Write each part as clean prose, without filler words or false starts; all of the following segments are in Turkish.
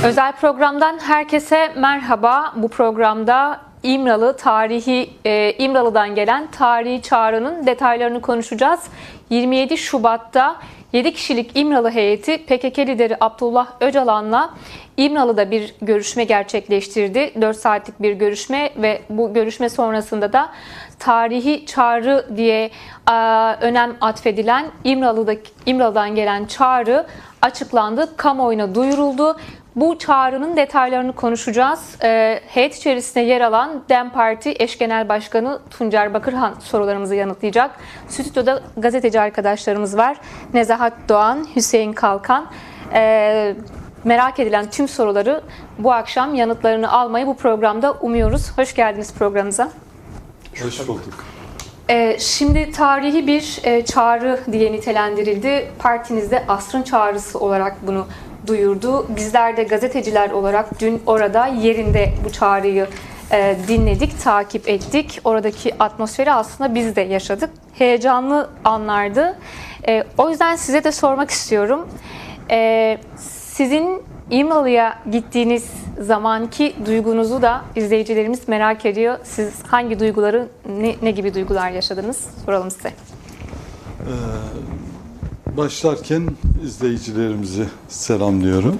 Özel programdan herkese merhaba. Bu programda İmralı'dan gelen tarihi çağrının detaylarını konuşacağız. 27 Şubat'ta 7 kişilik İmralı heyeti PKK lideri Abdullah Öcalan'la İmralı'da bir görüşme gerçekleştirdi. 4 saatlik bir görüşme ve bu görüşme sonrasında da tarihi çağrı diye önem atfedilen İmralı'dan gelen çağrı açıklandı, kamuoyuna duyuruldu. Bu çağrının detaylarını konuşacağız. Heyet içerisinde yer alan DEM Parti Eş Genel Başkanı Tuncer Bakırhan sorularımızı yanıtlayacak. Stüdyoda gazeteci arkadaşlarımız var. Nezahat Doğan, Hüseyin Kalkan. Merak edilen tüm soruları bu akşam yanıtlarını almayı bu programda umuyoruz. Hoş geldiniz programımıza. Hoş bulduk. Şimdi tarihi bir çağrı diye nitelendirildi. Partinizde asrın çağrısı olarak bunu duyurdu. Bizler de gazeteciler olarak dün orada yerinde bu çağrıyı dinledik, takip ettik. Oradaki atmosferi aslında biz de yaşadık. Heyecanlı anlardı. O yüzden size de sormak istiyorum. Sizin İmralı'ya gittiğiniz zamanki duygunuzu da izleyicilerimiz merak ediyor. Siz hangi duyguları, ne gibi duygular yaşadınız? Soralım size. Başlarken izleyicilerimizi selamlıyorum.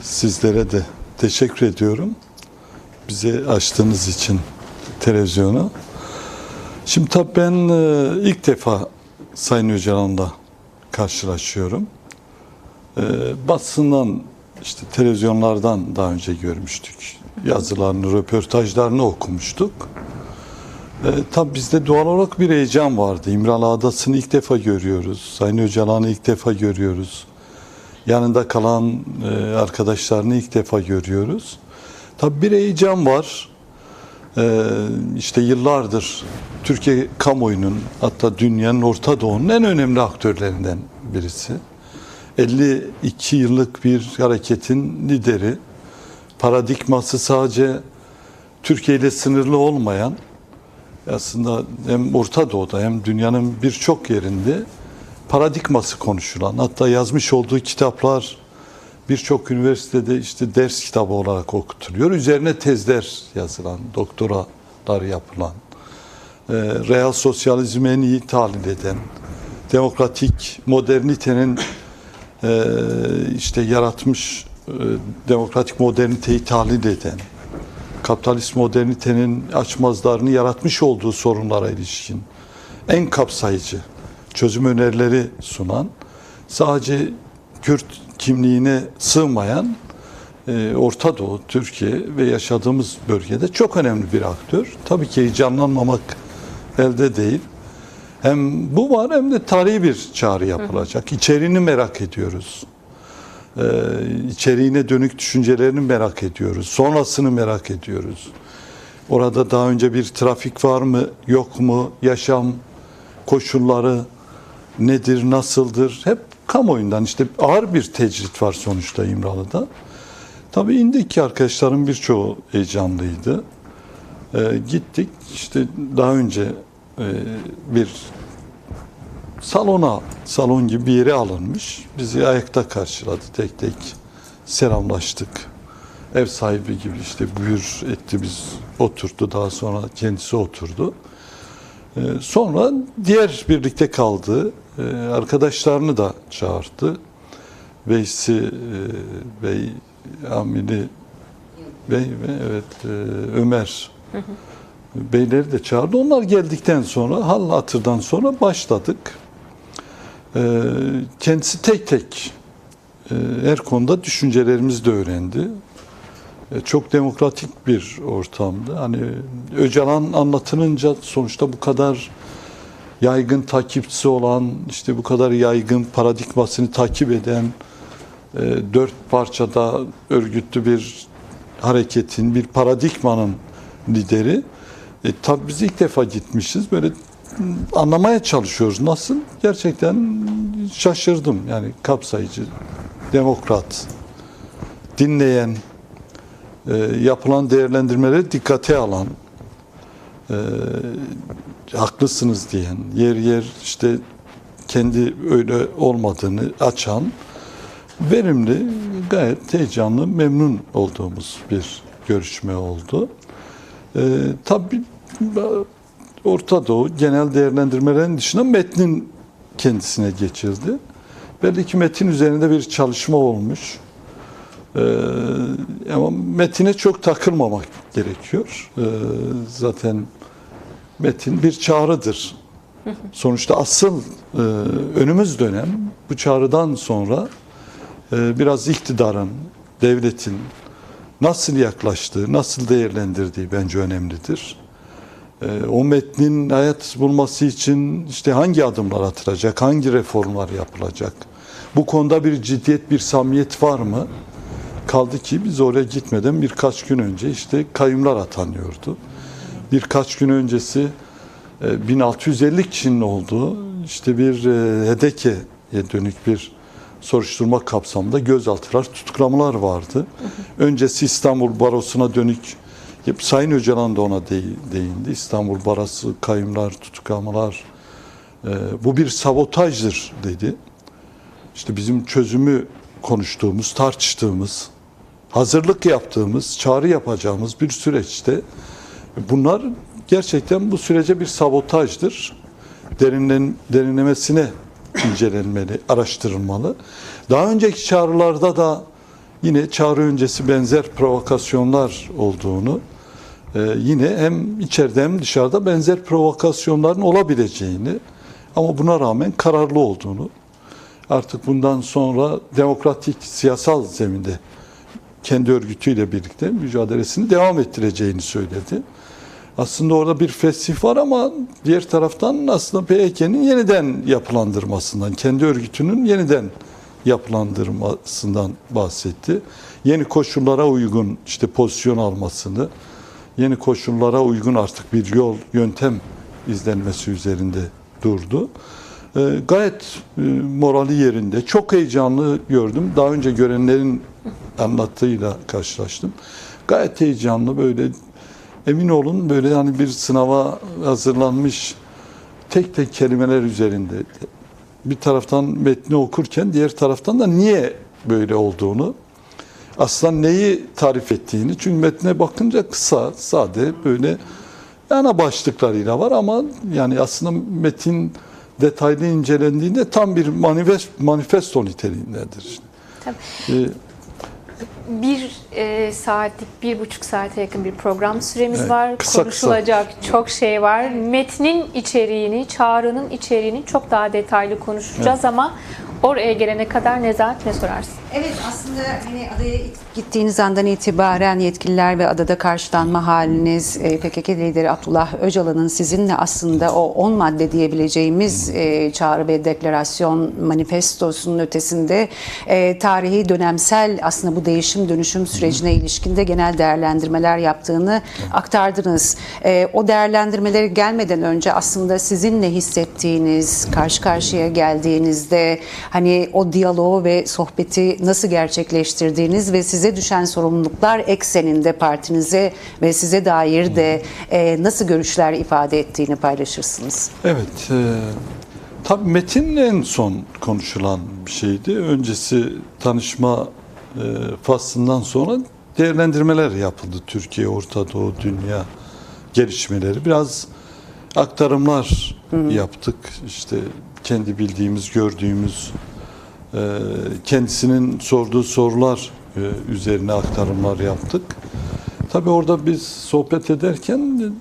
Sizlere de teşekkür ediyorum. Bize açtığınız için televizyonu. Şimdi tabii ben ilk defa Sayın Öcalan'la karşılaşıyorum. Basından, işte televizyonlardan daha önce görmüştük. Yazılarını, röportajlarını okumuştuk. Tabii bizde doğal olarak bir heyecan vardı. İmralı Adası'nı ilk defa görüyoruz. Sayın Öcalan'ı ilk defa görüyoruz. Yanında kalan arkadaşlarını ilk defa görüyoruz. Tabii bir heyecan var. İşte yıllardır Türkiye kamuoyunun, hatta dünyanın, Orta Doğu'nun en önemli aktörlerinden birisi. 52 yıllık bir hareketin lideri. Paradigması sadece Türkiye ile sınırlı olmayan, aslında hem Orta Doğu'da hem dünyanın birçok yerinde paradigması konuşulan, hatta yazmış olduğu kitaplar birçok üniversitede işte ders kitabı olarak okutuluyor. Üzerine tezler yazılan, doktoralar yapılan, real sosyalizmi en iyi tahlil eden, demokratik modernitenin işte yaratmış demokratik moderniteyi tahlil eden, kapitalist modernitenin açmazlarını yaratmış olduğu sorunlara ilişkin en kapsayıcı çözüm önerileri sunan, sadece Kürt kimliğine sığmayan Orta Doğu, Türkiye ve yaşadığımız bölgede çok önemli bir aktör. Tabii ki heyecanlanmamak elde değil. Hem bu var hem de tarihi bir çağrı yapılacak. İçeriğini merak ediyoruz. İçeriğine dönük düşüncelerini merak ediyoruz. Sonrasını merak ediyoruz. Orada daha önce bir trafik var mı, yok mu? Yaşam koşulları nedir, nasıldır? Hep kamuoyundan, işte ağır bir tecrit var sonuçta İmralı'da. Tabii indik ki arkadaşlarım birçoğu heyecanlıydı. Gittik, işte daha önce bir salon gibi bir yere alınmış. Bizi ayakta karşıladı, tek tek selamlaştık. Ev sahibi gibi işte buyur etti, biz oturdu, daha sonra kendisi oturdu. Sonra diğer birlikte kaldığı arkadaşlarını da çağırdı. Veysi Bey, Amili Bey ve Ömer Beyleri de çağırdı. Onlar geldikten sonra, hal hatırdan sonra başladık. Kendisi tek tek her konuda düşüncelerimizi de öğrendi. Çok demokratik bir ortamdı. Hani Öcalan anlatılınca sonuçta bu kadar yaygın takipçisi olan, işte bu kadar yaygın paradigmasını takip eden, 4 parçada örgütlü bir hareketin, bir paradigmanın lideri. Tabii biz ilk defa gitmişiz. Böyle anlamaya çalışıyoruz. Nasıl? Gerçekten şaşırdım. Yani kapsayıcı, demokrat, dinleyen, yapılan değerlendirmeleri dikkate alan, haklısınız diyen, yer yer işte kendi öyle olmadığını açan verimli, gayet heyecanlı, memnun olduğumuz bir görüşme oldu. Tabii Orta Doğu genel değerlendirmelerin dışında metnin kendisine geçirdi. Belli ki metin üzerinde bir çalışma olmuş. Ama metine çok takılmamak gerekiyor. Zaten metin bir çağrıdır. Sonuçta asıl önümüz dönem bu çağrıdan sonra biraz iktidarın, devletin nasıl yaklaştığı, nasıl değerlendirdiği bence önemlidir. O metnin hayat bulması için işte hangi adımlar atılacak, hangi reformlar yapılacak? Bu konuda bir ciddiyet, bir samimiyet var mı? Kaldı ki biz oraya gitmeden birkaç gün önce işte kayyumlar atanıyordu. Birkaç gün öncesi 1650 kişinin olduğu işte bir HDK'ye dönük bir soruşturma kapsamında gözaltılar, tutuklamalar vardı. Öncesi İstanbul Barosu'na dönük, Sayın Öcalan da ona değindi. İstanbul Barosu, kayyumlar, tutuklamalar, bu bir sabotajdır dedi. İşte bizim çözümü konuştuğumuz, tartıştığımız, hazırlık yaptığımız, çağrı yapacağımız bir süreçte bunlar gerçekten bu sürece bir sabotajdır. Derinlemesine incelenmeli, araştırılmalı. Daha önceki çağrılarda da yine çağrı öncesi benzer provokasyonlar olduğunu, yine hem içeride hem dışarıda benzer provokasyonların olabileceğini ama buna rağmen kararlı olduğunu, artık bundan sonra demokratik siyasal zeminde kendi örgütüyle birlikte mücadelesini devam ettireceğini söyledi. Aslında orada bir fesih var ama diğer taraftan aslında PYK'nin yeniden yapılandırmasından, kendi örgütünün yeniden yapılandırmasından bahsetti. Yeni koşullara uygun işte pozisyon almasını, yeni koşullara uygun artık bir yol, yöntem izlenmesi üzerinde durdu. Gayet morali yerinde, çok heyecanlı gördüm. Daha önce görenlerin anlattığıyla karşılaştım. Gayet heyecanlı, böyle emin olun böyle hani bir sınava hazırlanmış tek tek kelimeler üzerinde. Bir taraftan metni okurken diğer taraftan da niye böyle olduğunu, aslında neyi tarif ettiğini, çünkü metne bakınca kısa, sade böyle ana başlıklarıyla var ama yani aslında metin detaylı incelendiğinde tam bir manifesto niteliğindedir. Tabii. Bir saatlik, 1,5 saate yakın bir program süremiz var. Konuşulacak çok şey var. Metnin içeriğini, çağrının içeriğini çok daha detaylı konuşacağız ama oraya gelene kadar Nezahat ne sorarsın? Evet, aslında hani adaya gittiğiniz andan itibaren yetkililer ve adada karşılanma haliniz, PKK lideri Abdullah Öcalan'ın sizinle aslında o 10 madde diyebileceğimiz çağrı ve deklarasyon manifestosunun ötesinde tarihi dönemsel aslında bu değişim dönüşüm sürecine ilişkinde genel değerlendirmeler yaptığını aktardınız. O değerlendirmeleri gelmeden önce aslında sizin ne hissettiğiniz, karşı karşıya geldiğinizde hani o diyaloğu ve sohbeti nasıl gerçekleştirdiğiniz ve size düşen sorumluluklar ekseninde partinize ve size dair de nasıl görüşler ifade ettiğini paylaşırsınız. Evet, tabii metin en son konuşulan bir şeydi. Öncesi tanışma faslından sonra değerlendirmeler yapıldı. Türkiye, Orta Doğu, dünya gelişmeleri. Biraz aktarımlar yaptık. İşte kendi bildiğimiz, gördüğümüz, kendisinin sorduğu sorular üzerine aktarımlar yaptık. Tabii orada biz sohbet ederken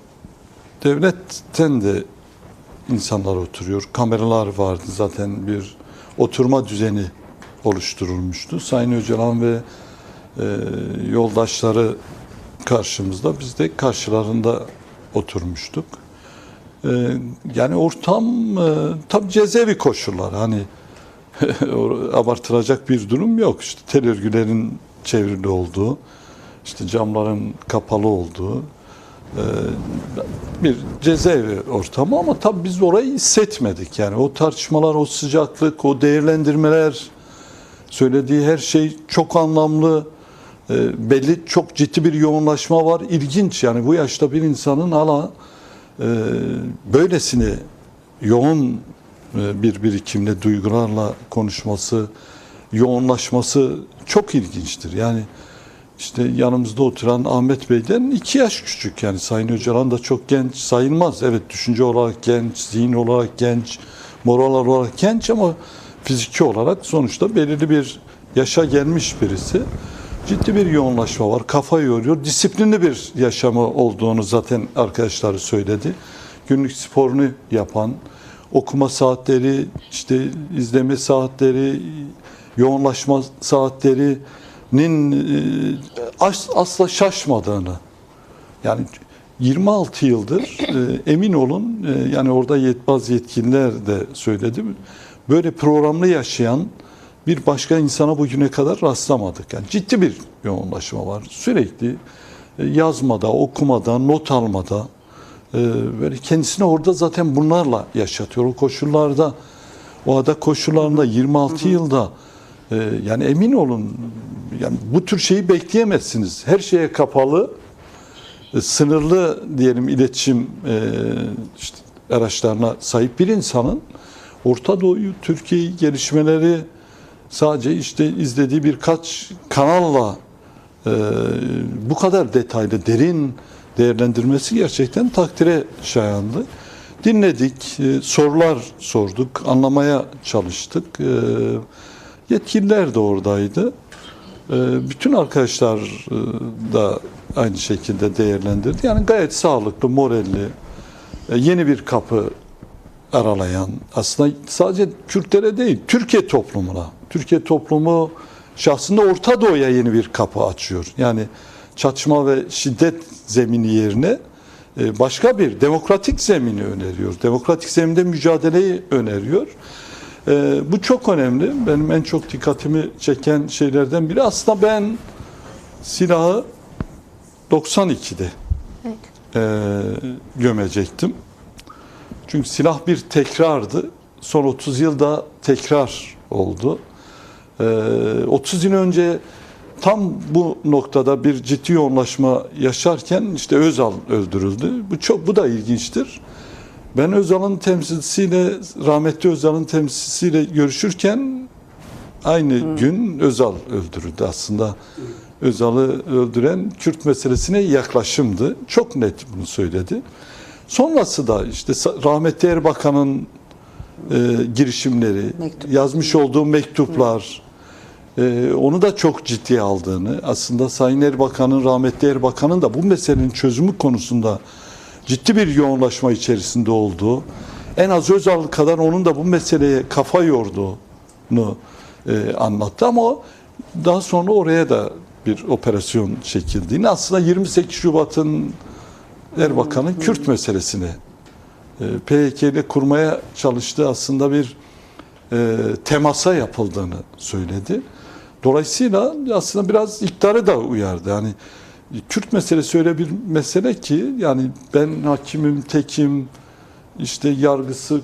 devletten de insanlar oturuyor. Kameralar vardı. Zaten bir oturma düzeni oluşturulmuştu. Sayın Öcalan ve yoldaşları karşımızda. Biz de karşılarında oturmuştuk. Yani ortam tabii cezaevi koşullar. Hani abartılacak bir durum yok. İşte tel örgülerin çevrili olduğu, işte camların kapalı olduğu bir cezaevi ortamı ama tabii biz orayı hissetmedik. Yani o tartışmalar, o sıcaklık, o değerlendirmeler, söylediği her şey çok anlamlı. Belli çok ciddi bir yoğunlaşma var. İlginç yani bu yaşta bir insanın hala böylesine yoğun bir birikimle, duygularla konuşması, yoğunlaşması çok ilginçtir. Yani işte yanımızda oturan Ahmet Bey'den 2 yaş küçük. Yani Sayın Öcalan da çok genç sayılmaz. Evet, düşünce olarak genç, zihin olarak genç, moral olarak genç ama fiziki olarak sonuçta belirli bir yaşa gelmiş birisi. Ciddi bir yoğunlaşma var. Kafa yoruyor. Disiplinli bir yaşamı olduğunu zaten arkadaşları söyledi. Günlük sporunu yapan, okuma saatleri, işte izleme saatleri, yoğunlaşma saatlerinin asla şaşmadığını, yani 26 yıldır emin olun, yani orada bazı yetkililer de söyledi, böyle programlı yaşayan bir başka insana bugüne kadar rastlamadık. Yani ciddi bir yoğunlaşma var. Sürekli yazmada, okumada, not almada, böyle kendisini orada zaten bunlarla yaşatıyor. O koşullarda, o ada koşullarında 26 yılda, yani emin olun, yani bu tür şeyi bekleyemezsiniz. Her şeye kapalı, sınırlı diyelim iletişim işte araçlarına sahip bir insanın Orta Doğu'yu, Türkiye'yi, gelişmeleri sadece işte izlediği birkaç kanalla bu kadar detaylı, derin değerlendirmesi gerçekten takdire şayandı. Dinledik, sorular sorduk, anlamaya çalıştık. Yetkililer de oradaydı. Bütün arkadaşlar da aynı şekilde değerlendirdi. Yani gayet sağlıklı, moralli, yeni bir kapı aralayan, aslında sadece Kürtlere değil, Türkiye toplumuna. Türkiye toplumu şahsında Orta Doğu'ya yeni bir kapı açıyor. Yani çatışma ve şiddet zemini yerine başka bir demokratik zemini öneriyor. Demokratik zeminde mücadeleyi öneriyor. Bu çok önemli. Benim en çok dikkatimi çeken şeylerden biri. Aslında ben silahı 92'de gömecektim. Çünkü silah bir tekrardı. Son 30 yılda tekrar oldu. 30 yıl önce tam bu noktada bir ciddi yoğunlaşma yaşarken işte Özal öldürüldü. Bu da ilginçtir. Ben Özal'ın temsilcisiyle, rahmetli Özal'ın temsilcisiyle görüşürken aynı gün Özal öldürüldü. Aslında Özal'ı öldüren Kürt meselesine yaklaşımdı. Çok net bunu söyledi. Sonrası da işte rahmetli Erbakan'ın girişimleri, yazmış olduğu mektuplar, onu da çok ciddiye aldığını, aslında Sayın Erbakan'ın, rahmetli Erbakan'ın da bu meselenin çözümü konusunda ciddi bir yoğunlaşma içerisinde olduğu, en az Özal kadar onun da bu meseleye kafa yorduğunu anlattı ama daha sonra oraya da bir operasyon çekildiğini, aslında 28 Şubat'ın Erbakan'ın Kürt meselesini PKK ile kurmaya çalıştığı aslında bir temasa yapıldığını söyledi. Dolayısıyla aslında biraz iktidarı da uyardı. Yani Kürt meselesi öyle bir mesele ki, yani ben hakimim, tekim, işte yargısı,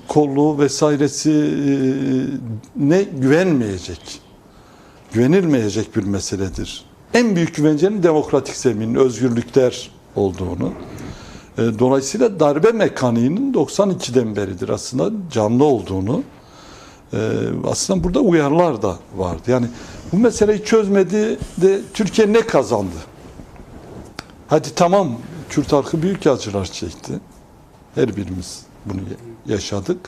kolluğu vesairesi ne güvenilmeyecek bir meseledir. En büyük güvencenin demokratik zeminin, özgürlükler olduğunu. Dolayısıyla darbe mekaniğinin 92'den beridir aslında canlı olduğunu, aslında burada uyarılar da vardı. Yani bu meseleyi çözmedi de Türkiye ne kazandı? Hadi tamam, Kürt halkı büyük acılar çekti. Her birimiz bunu yaşadık.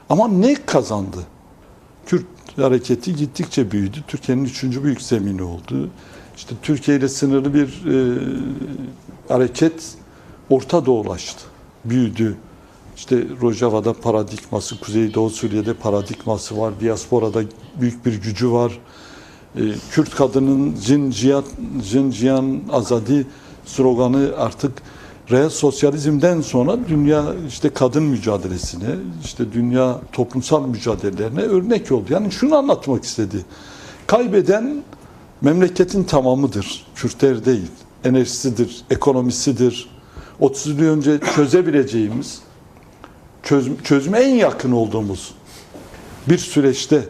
Ama ne kazandı? Kürt hareketi gittikçe büyüdü. Türkiye'nin 3. büyük zemini oldu. İşte Türkiye ile sınırlı bir hareket Orta Doğulaştı, büyüdü. İşte Rojava'da paradigması, Kuzeydoğu Suriye'de paradigması var. Diasporada büyük bir gücü var. Kürt kadının Cihan Azadi sloganı artık reel sosyalizmden sonra dünya işte kadın mücadelesine, işte dünya toplumsal mücadelelerine örnek oldu. Yani şunu anlatmak istedi. Kaybeden memleketin tamamıdır. Kürtler değil. Enerjisidir, ekonomisidir. 30 yıl önce çözebileceğimiz, çözüme en yakın olduğumuz bir süreçte,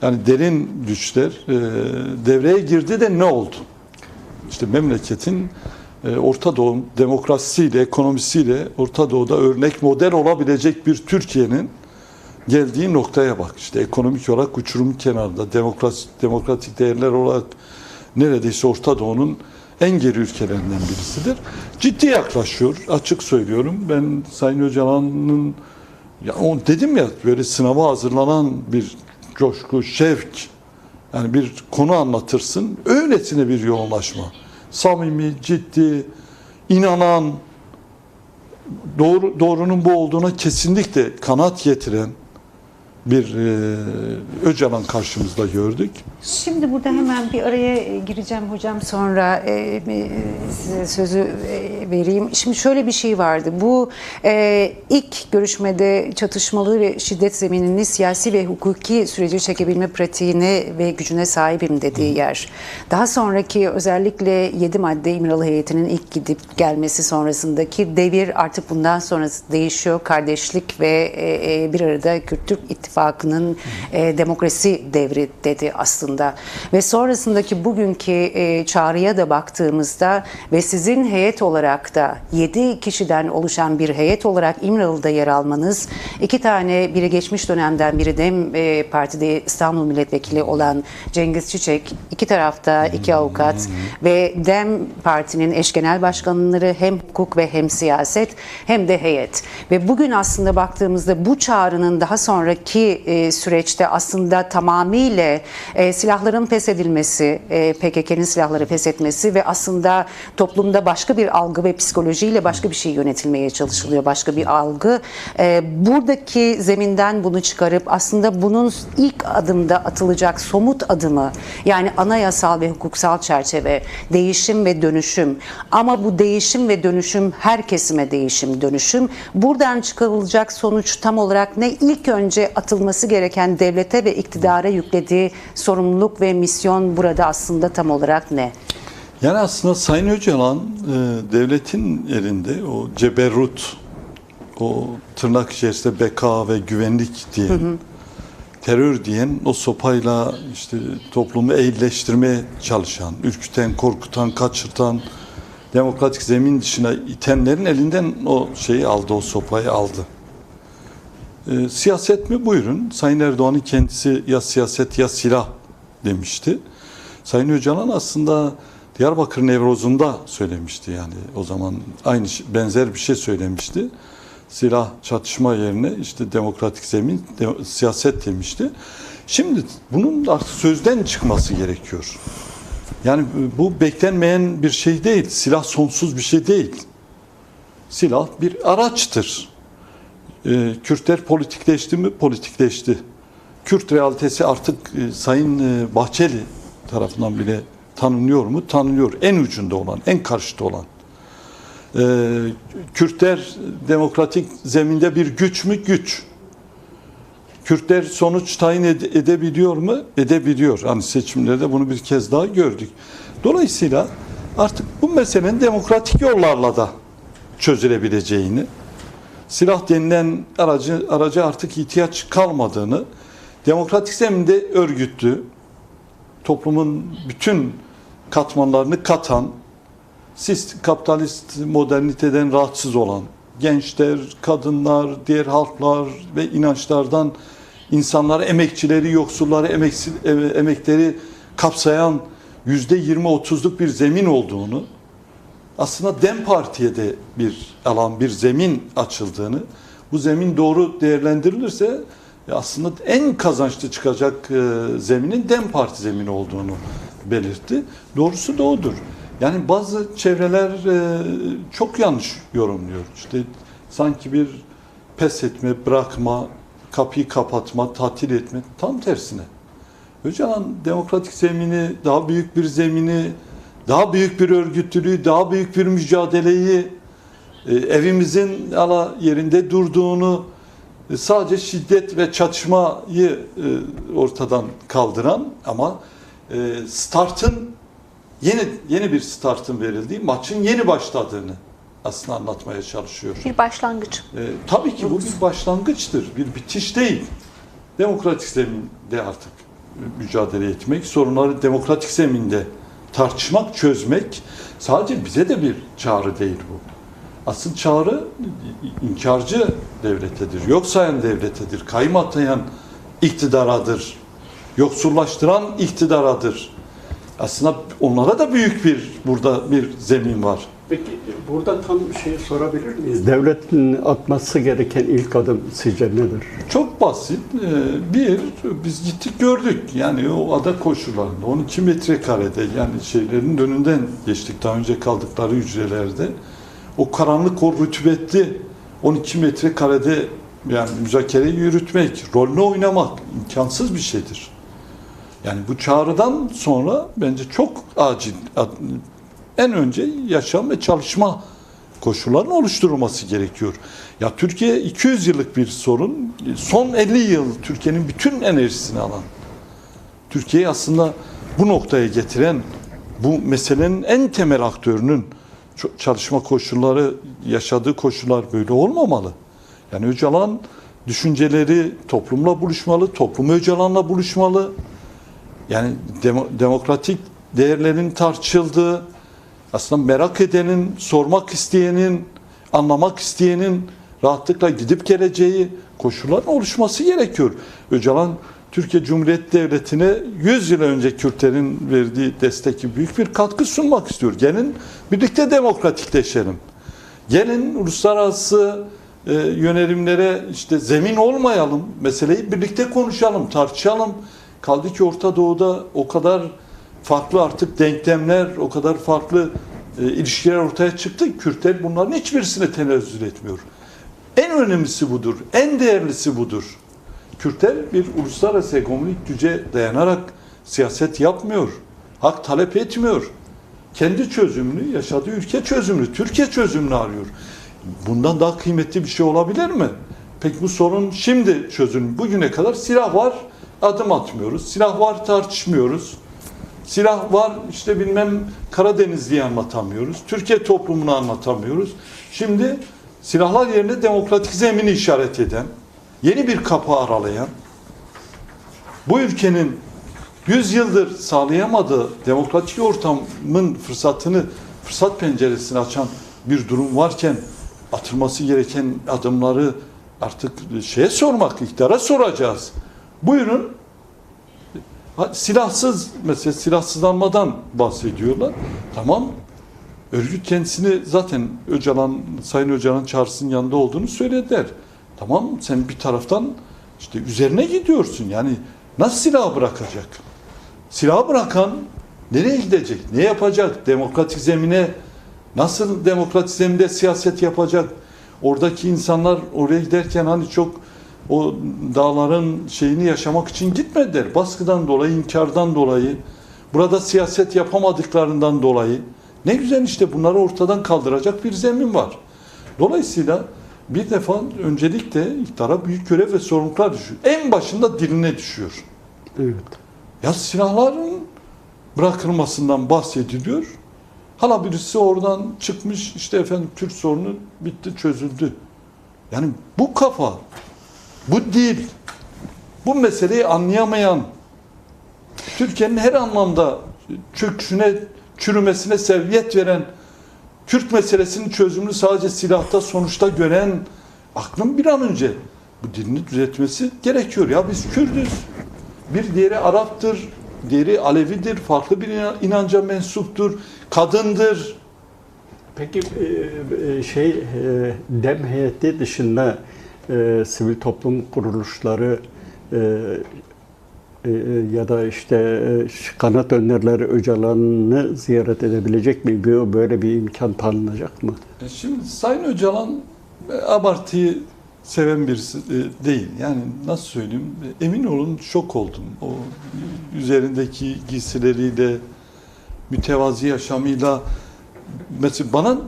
yani derin güçler devreye girdi de ne oldu? İşte memleketin Orta Doğu demokrasisiyle, ekonomisiyle Orta Doğu'da örnek model olabilecek bir Türkiye'nin geldiği noktaya bak. İşte ekonomik olarak uçurumun kenarında, demokratik değerler olarak neredeyse Orta Doğu'nun en geri ülkelerinden birisidir. Ciddi yaklaşıyor, açık söylüyorum. Ben Sayın Öcalan'ın, ya dedim ya, böyle sınava hazırlanan bir coşku, şevk, yani bir konu anlatırsın, öylesine bir yoğunlaşma. Samimi, ciddi, inanan, doğrunun bu olduğuna kesinlikle kanaat getiren bir Öcalan karşımızda gördük. Şimdi burada hemen bir araya gireceğim hocam, sonra size sözü vereyim. Şimdi şöyle bir şey vardı. Bu ilk görüşmede çatışmalı ve şiddet zeminini siyasi ve hukuki sürece çekebilme pratiğine ve gücüne sahibim dediği yer. Daha sonraki özellikle 7 madde İmralı heyetinin ilk gidip gelmesi sonrasındaki devir artık bundan sonrası değişiyor. Kardeşlik ve bir arada Kürt-Türk İttifakı'nın demokrasi devri dedi aslında. Ve sonrasındaki bugünkü çağrıya da baktığımızda ve sizin heyet olarak da 7 kişiden oluşan bir heyet olarak İmralı'da yer almanız, 2 tane, biri geçmiş dönemden, biri DEM Parti'de İstanbul Milletvekili olan Cengiz Çiçek, 2 tarafta 2 avukat ve DEM Parti'nin eş genel başkanları, hem hukuk ve hem siyaset hem de heyet. Ve bugün aslında baktığımızda bu çağrının daha sonraki süreçte aslında tamamıyla silahların feshedilmesi, PKK'nın silahları feshetmesi ve aslında toplumda başka bir algı ve psikolojiyle başka bir şey yönetilmeye çalışılıyor. Başka bir algı. Buradaki zeminden bunu çıkarıp aslında bunun ilk adımda atılacak somut adımı, yani anayasal ve hukuksal çerçeve, değişim ve dönüşüm. Ama bu değişim ve dönüşüm her kesime değişim, dönüşüm. Buradan çıkarılacak sonuç tam olarak ne? İlk önce atılması gereken devlete ve iktidara yüklediği sorumluluk ve misyon burada aslında tam olarak ne? Yani aslında Sayın Öcalan devletin elinde o ceberrut, o tırnak içerisinde beka ve güvenlik diyen, terör diyen o sopayla işte toplumu eğilleştirmeye çalışan, ürküten, korkutan, kaçırtan, demokratik zemin dışına itenlerin elinden o şeyi aldı, o sopayı aldı. Siyaset mi? Buyurun. Sayın Erdoğan'ın kendisi ya siyaset ya silah demişti. Sayın Öcalan aslında Diyarbakır Nevroz'unda söylemişti, yani o zaman aynı benzer bir şey söylemişti. Silah çatışma yerine işte demokratik zemin, siyaset demişti. Şimdi bunun artık sözden çıkması gerekiyor. Yani bu beklenmeyen bir şey değil. Silah sonsuz bir şey değil. Silah bir araçtır. Kürtler politikleşti mi? Politikleşti. Kürt realitesi artık Sayın Bahçeli tarafından bile tanınıyor mu? Tanınıyor. En ucunda olan, en karşıta olan. Kürtler demokratik zeminde bir güç mü? Güç. Kürtler sonuç tayin edebiliyor mu? Edebiliyor. Hani seçimlerde bunu bir kez daha gördük. Dolayısıyla artık bu meselenin demokratik yollarla da çözülebileceğini, silah denilen araca artık ihtiyaç kalmadığını, demokratik zeminde örgütlü, toplumun bütün katmanlarını katan, kapitalist moderniteden rahatsız olan gençler, kadınlar, diğer halklar ve inançlardan insanları, emekçileri, yoksulları, emekleri kapsayan %20-30'luk bir zemin olduğunu, aslında DEM Parti'ye de bir alan, bir zemin açıldığını, bu zemin doğru değerlendirilirse aslında en kazançlı çıkacak zeminin DEM Parti zemini olduğunu belirtti. Doğrusu da odur. Yani bazı çevreler çok yanlış yorumluyor. İşte sanki bir pes etme, bırakma, kapıyı kapatma, tatil etme, tam tersine. Öcalan demokratik zemini, daha büyük bir zemini, daha büyük bir örgütlülüğü, daha büyük bir mücadeleyi, evimizin yerinde durduğunu, sadece şiddet ve çatışmayı ortadan kaldıran ama startın yeni bir startın verildiği, maçın yeni başladığını aslında anlatmaya çalışıyor. Bir başlangıç. Tabii ki bu bir başlangıçtır, bir bitiş değil. Demokratik zeminde artık mücadele etmek, sorunları demokratik zeminde tartışmak, çözmek sadece bize de bir çağrı değil bu. Asıl çağrı inkarcı devletedir, yok sayan devletedir, kayım atayan iktidaradır, yoksullaştıran iktidaradır. Aslında onlara da büyük burada bir zemin var. Peki burada tam şeyi sorabilir miyiz? Devletin atması gereken ilk adım sizce nedir? Çok basit. Biz gittik gördük. Yani o ada koşullarında 12 metrekarede yani şeylerin önünden geçtik daha önce kaldıkları hücrelerde. O karanlık, o rütubetli 12 metrekarede yani müzakere yürütmek, rolünü oynamak imkansız bir şeydir. Yani bu çağrıdan sonra bence çok acil, en önce yaşam ve çalışma koşullarının oluşturulması gerekiyor. Ya Türkiye 200 yıllık bir sorun, son 50 yıl Türkiye'nin bütün enerjisini alan, Türkiye'yi aslında bu noktaya getiren, bu meselenin en temel aktörünün çalışma koşulları, yaşadığı koşullar böyle olmamalı. Yani Öcalan düşünceleri toplumla buluşmalı, toplum Öcalan'la buluşmalı. Yani demokratik değerlerin tartışıldığı, aslında merak edenin, sormak isteyenin, anlamak isteyenin rahatlıkla gidip geleceği koşulların oluşması gerekiyor. Öcalan, Türkiye Cumhuriyeti Devleti'ne 100 yıl önce Kürtlerin verdiği destek büyük bir katkı sunmak istiyor. Gelin birlikte demokratikleşelim. Gelin uluslararası yönelimlere işte zemin olmayalım. Meseleyi birlikte konuşalım, tartışalım. Kaldı ki Orta Doğu'da o kadar farklı artık denklemler, o kadar farklı ilişkiler ortaya çıktı. Kürtler bunların hiçbirisine tenezzül etmiyor. En önemlisi budur, en değerlisi budur. Kürtler bir uluslararası hegemonik güce dayanarak siyaset yapmıyor, hak talep etmiyor. Kendi çözümünü, yaşadığı ülke çözümünü, Türkiye çözümünü arıyor. Bundan daha kıymetli bir şey olabilir mi? Peki bu sorun şimdi çözülmüş. Bugüne kadar silah var, adım atmıyoruz. Silah var, tartışmıyoruz. Silah var, işte bilmem Karadenizli'yi anlatamıyoruz. Türkiye toplumunu anlatamıyoruz. Şimdi silahlar yerine demokratik zemini işaret eden, yeni bir kapı aralayan, bu ülkenin 100 yıldır sağlayamadığı demokratik ortamın fırsat penceresini açan bir durum varken atılması gereken adımları artık sormak, iktidara soracağız. Buyurun. Silahsız, mesela silahsızlanmadan bahsediyorlar. Tamam. Örgüt kendisini zaten Sayın Öcalan çağrısının yanında olduğunu söylediler. Tamam, sen bir taraftan işte üzerine gidiyorsun. Yani nasıl silahı bırakacak? Silahı bırakan nereye gidecek? Ne yapacak? Demokratik zemine nasıl demokratik zeminde siyaset yapacak? Oradaki insanlar oraya giderken hani çok o dağların şeyini yaşamak için gitmediler. Baskıdan dolayı, inkardan dolayı, burada siyaset yapamadıklarından dolayı. Ne güzel işte bunları ortadan kaldıracak bir zemin var. Dolayısıyla bir defa öncelikle iktidara büyük görev ve sorumluluklar düşüyor. En başında diline düşüyor. Evet. Ya silahların bırakılmasından bahsediliyor. Hala birisi oradan çıkmış işte efendim Kürt sorunu bitti, çözüldü. Yani bu kafa, bu dil, bu meseleyi anlayamayan, Türkiye'nin her anlamda çöküşüne, çürümesine seviyet veren, Kürt meselesinin çözümünü sadece silahta, sonuçta gören aklın bir an önce bu dilini düzeltmesi gerekiyor. Ya biz Kürdüz, bir diğeri Arap'tır, diğeri Alevidir, farklı bir inanca mensuptur, kadındır. Peki DEM heyeti dışında sivil toplum kuruluşları ya da işte kanat önderleri Öcalan'ı ziyaret edebilecek mi? Böyle bir imkan tanınacak mı? Şimdi Sayın Öcalan abartıyı seven birisi değil. Yani nasıl söyleyeyim? Emin olun şok oldum. O üzerindeki giysileriyle, mütevazi yaşamıyla. Mesela bana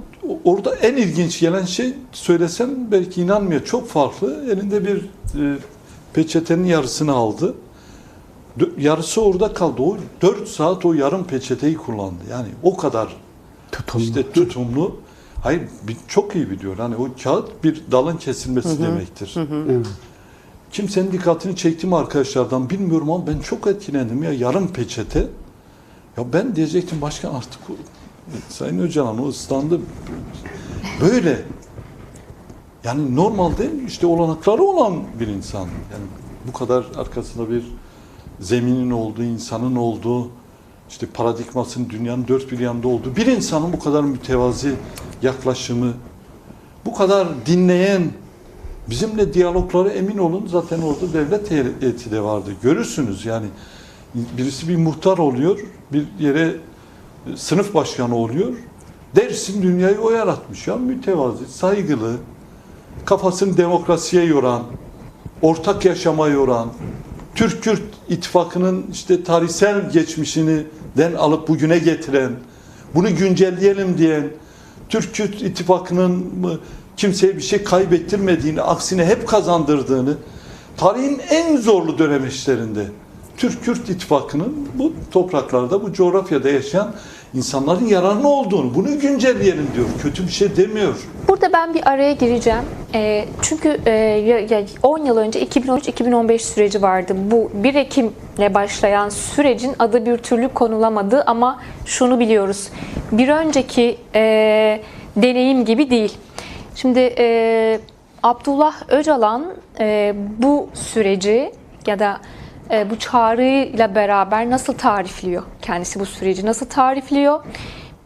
orada en ilginç gelen şey, söylesem belki inanmıyor. Çok farklı. Elinde bir peçetenin yarısını aldı. Yarısı orada kaldı. O 4 saat o yarım peçeteyi kullandı. Yani o kadar Tutumlu. işte tutumlu. Hayır, çok iyi biliyor. Hani o kağıt bir dalın kesilmesi demektir. Evet. Kimsenin dikkatini çekti mi arkadaşlardan bilmiyorum ama ben çok etkilendim ya, yarım peçete. Ya ben diyecektim başkan artık Sayın Öcalan o ıslandı. Böyle. Yani normalde işte olanakları olan bir insan. Yani bu kadar arkasında bir zeminin olduğu, insanın olduğu, işte paradigmasının dünyanın dört bir yanında olduğu bir insanın bu kadar mütevazi yaklaşımı, bu kadar dinleyen, bizimle diyalogları, emin olun zaten orada devlet heyeti de vardı. Görürsünüz yani birisi bir muhtar oluyor, bir yere sınıf başkanı oluyor. Dersin dünyayı o yaratmış ya, mütevazi, saygılı, kafasını demokrasiye yoran, ortak yaşama yoran, Türk-Kürt ittifakının işte tarihsel geçmişinden alıp bugüne getiren, bunu güncelleyelim diyen, Türk-Kürt ittifakının kimseye bir şey kaybettirmediğini, aksine hep kazandırdığını, tarihin en zorlu dönemeçlerinde Türk-Kürt ittifakının bu topraklarda, bu coğrafyada yaşayan insanların yararına olduğunu, bunu güncelleyelim diyor. Kötü bir şey demiyor. Burada ben bir araya gireceğim. Çünkü 10 yıl önce 2013-2015 süreci vardı. Bu 1 Ekim'le başlayan sürecin adı bir türlü konulamadı ama şunu biliyoruz. Bir önceki deneyim gibi değil. Şimdi Abdullah Öcalan bu süreci ya da bu çağrıyla beraber nasıl tarifliyor? Kendisi bu süreci nasıl tarifliyor?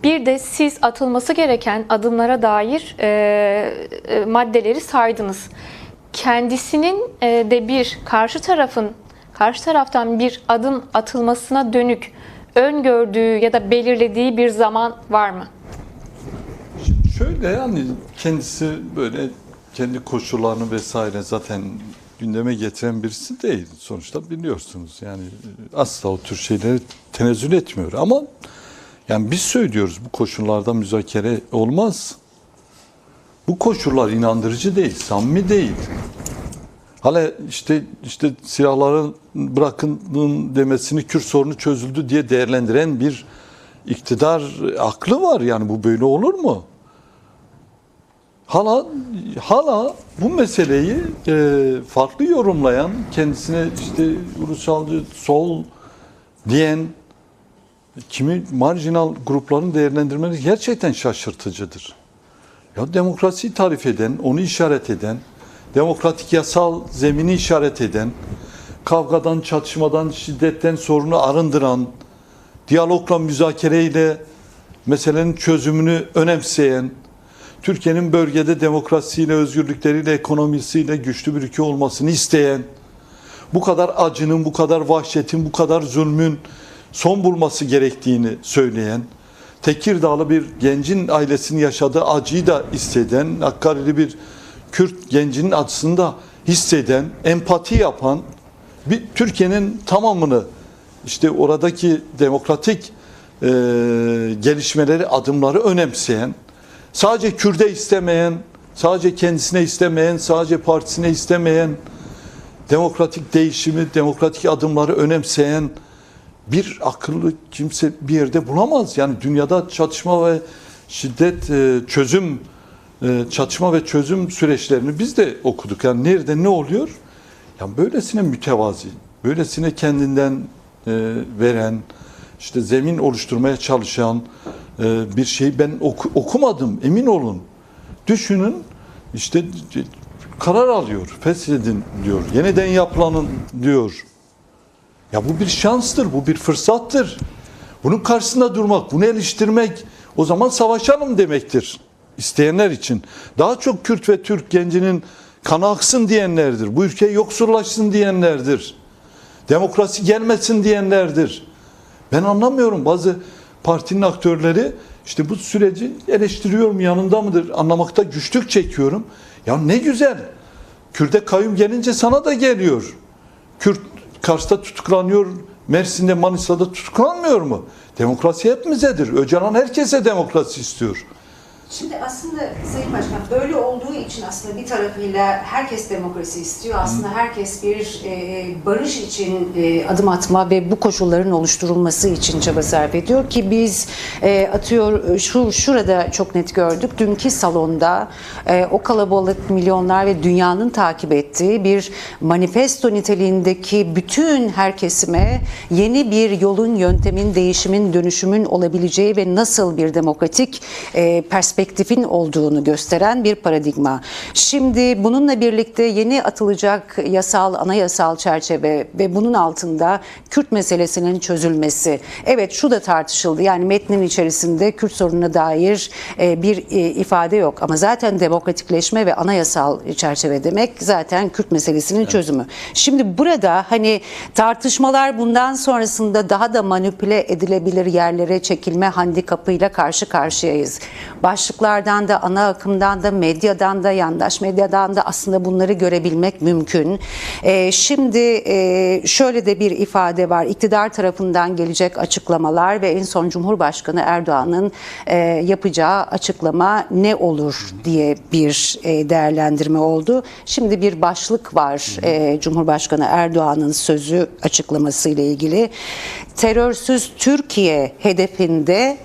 Bir de siz atılması gereken adımlara dair maddeleri saydınız. Kendisinin de bir karşı taraftan bir adım atılmasına dönük öngördüğü ya da belirlediği bir zaman var mı? Şimdi şöyle, yani kendisi böyle kendi koşullarını vesaire zaten gündeme getiren birisi değil. Sonuçta biliyorsunuz yani asla o tür şeyleri tenezzül etmiyor. Ama yani biz söylüyoruz, bu koşullarda müzakere olmaz. Bu koşullar inandırıcı değil, samimi değil. Hala işte silahların bırakın demesini, Kürt sorunu çözüldü diye değerlendiren bir iktidar aklı var. Yani bu böyle olur mu? Hala bu meseleyi farklı yorumlayan, kendisine işte ulusalcı, sol diyen kimi marjinal grupların değerlendirmeleri gerçekten şaşırtıcıdır. Ya demokrasiyi tarif eden, onu işaret eden, demokratik yasal zemini işaret eden, kavgadan, çatışmadan, şiddetten sorunu arındıran, diyalogla, müzakereyle meselenin çözümünü önemseyen, Türkiye'nin bölgede demokrasiyle, özgürlükleriyle, ekonomisiyle güçlü bir ülke olmasını isteyen, bu kadar acının, bu kadar vahşetin, bu kadar zulmün son bulması gerektiğini söyleyen, Tekirdağlı bir gencin ailesinin yaşadığı acıyı da hisseden, Hakkari'li bir Kürt gencinin acısını da hisseden, empati yapan, bir Türkiye'nin tamamını işte oradaki demokratik gelişmeleri, adımları önemseyen, sadece Kürt'e istemeyen, sadece kendisine istemeyen, sadece partisine istemeyen, demokratik değişimi, demokratik adımları önemseyen bir akıllı kimse bir yerde bulamaz. Yani dünyada çatışma ve şiddet çatışma ve çözüm süreçlerini biz de okuduk. Yani nerede ne oluyor? Yani böylesine mütevazi, böylesine kendinden veren, işte zemin oluşturmaya çalışan bir şeyi ben okumadım, emin olun. Düşünün, işte karar alıyor, feshedin diyor, yeniden yapılanın diyor. Ya bu bir şanstır, bu bir fırsattır. Bunun karşısında durmak, bunu eleştirmek, o zaman savaşalım demektir isteyenler için. Daha çok Kürt ve Türk gencinin kanı aksın diyenlerdir. Bu ülke yoksullaşsın diyenlerdir. Demokrasi gelmesin diyenlerdir. Ben anlamıyorum, bazı partinin aktörleri işte bu süreci eleştiriyorum, yanında mıdır anlamakta güçlük çekiyorum. Ya ne güzel. Kürt'e kayyum gelince sana da geliyor. Kürt Kars'ta tutuklanıyor, Mersin'de, Manisa'da tutuklanmıyor mu? Demokrasi hepimizedir. Öcalan herkese demokrasi istiyor. Şimdi aslında Sayın Başkan böyle olduğu için aslında bir tarafıyla herkes demokrasi istiyor. Aslında herkes bir barış için adım atma ve bu koşulların oluşturulması için çaba sarf ediyor ki biz şurada çok net gördük. Dünkü salonda o kalabalık milyonlar ve dünyanın takip ettiği bir manifesto niteliğindeki bütün her kesime yeni bir yolun, yöntemin, değişimin, dönüşümün olabileceği ve nasıl bir demokratik perspektif perspektifin olduğunu gösteren bir paradigma. Şimdi bununla birlikte yeni atılacak yasal, anayasal çerçeve ve bunun altında Kürt meselesinin çözülmesi. Evet, şu da tartışıldı. Yani metnin içerisinde Kürt sorununa dair bir ifade yok. Ama zaten demokratikleşme ve anayasal çerçeve demek zaten Kürt meselesinin çözümü. Şimdi burada hani tartışmalar bundan sonrasında daha da manipüle edilebilir yerlere çekilme handikapıyla karşı karşıyayız. Başlıklardan da, ana akımdan da, medyadan da, yandaş medyadan da aslında bunları görebilmek mümkün. Şimdi şöyle de bir ifade var. İktidar tarafından gelecek açıklamalar ve en son Cumhurbaşkanı Erdoğan'ın yapacağı açıklama ne olur diye bir değerlendirme oldu. Şimdi bir başlık var Cumhurbaşkanı Erdoğan'ın sözü açıklaması ile ilgili. Terörsüz Türkiye hedefinde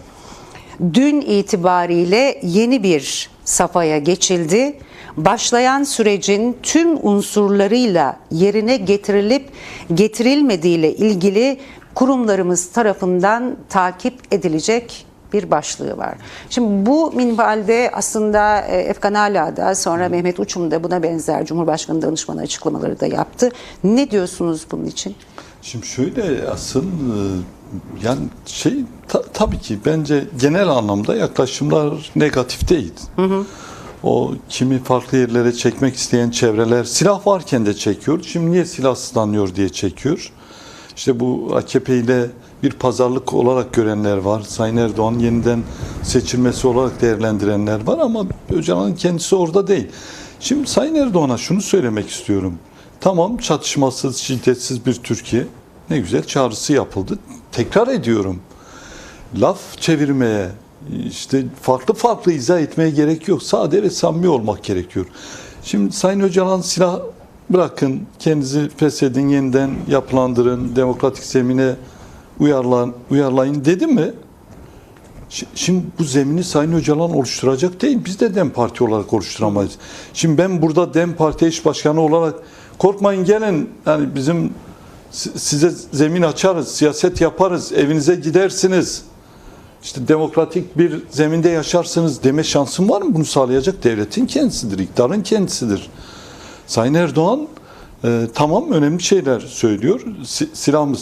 dün itibariyle yeni bir safhaya geçildi. Başlayan sürecin tüm unsurlarıyla yerine getirilip getirilmediğiyle ilgili kurumlarımız tarafından takip edilecek bir başlığı var. Şimdi bu minvalde aslında Efkan Ala'da, sonra Mehmet Uçum da buna benzer Cumhurbaşkanı danışmanı açıklamaları da yaptı. Ne diyorsunuz bunun için? Şimdi şöyle, asıl yani tabii ki bence genel anlamda yaklaşımlar negatif değil. O kimi farklı yerlere çekmek isteyen çevreler silah varken de çekiyor. Şimdi niye silahsızlanıyor diye çekiyor. İşte bu AKP ile bir pazarlık olarak görenler var. Sayın Erdoğan yeniden seçilmesi olarak değerlendirenler var ama Öcalan'ın kendisi orada değil. Şimdi Sayın Erdoğan'a şunu söylemek istiyorum. Tamam, çatışmasız, şiddetsiz bir Türkiye. Ne güzel çağrısı yapıldı. Tekrar ediyorum. Laf çevirmeye, işte farklı izah etmeye gerek yok. Sade ve samimi olmak gerekiyor. Şimdi Sayın Öcalan, silah bırakın, kendinizi feshedin, yeniden yapılandırın, demokratik zemine uyarlayın dedi mi? Şimdi bu zemini Sayın Öcalan oluşturacak değil. Biz de DEM Parti olarak oluşturamayız. Şimdi ben burada DEM Parti eş başkanı olarak korkmayın gelin, yani bizim size zemin açarız, siyaset yaparız, evinize gidersiniz, İşte demokratik bir zeminde yaşarsınız deme şansım var mı? Bunu sağlayacak devletin kendisidir, iktidarın kendisidir. Sayın Erdoğan tamam, önemli şeyler söylüyor. Silah mı,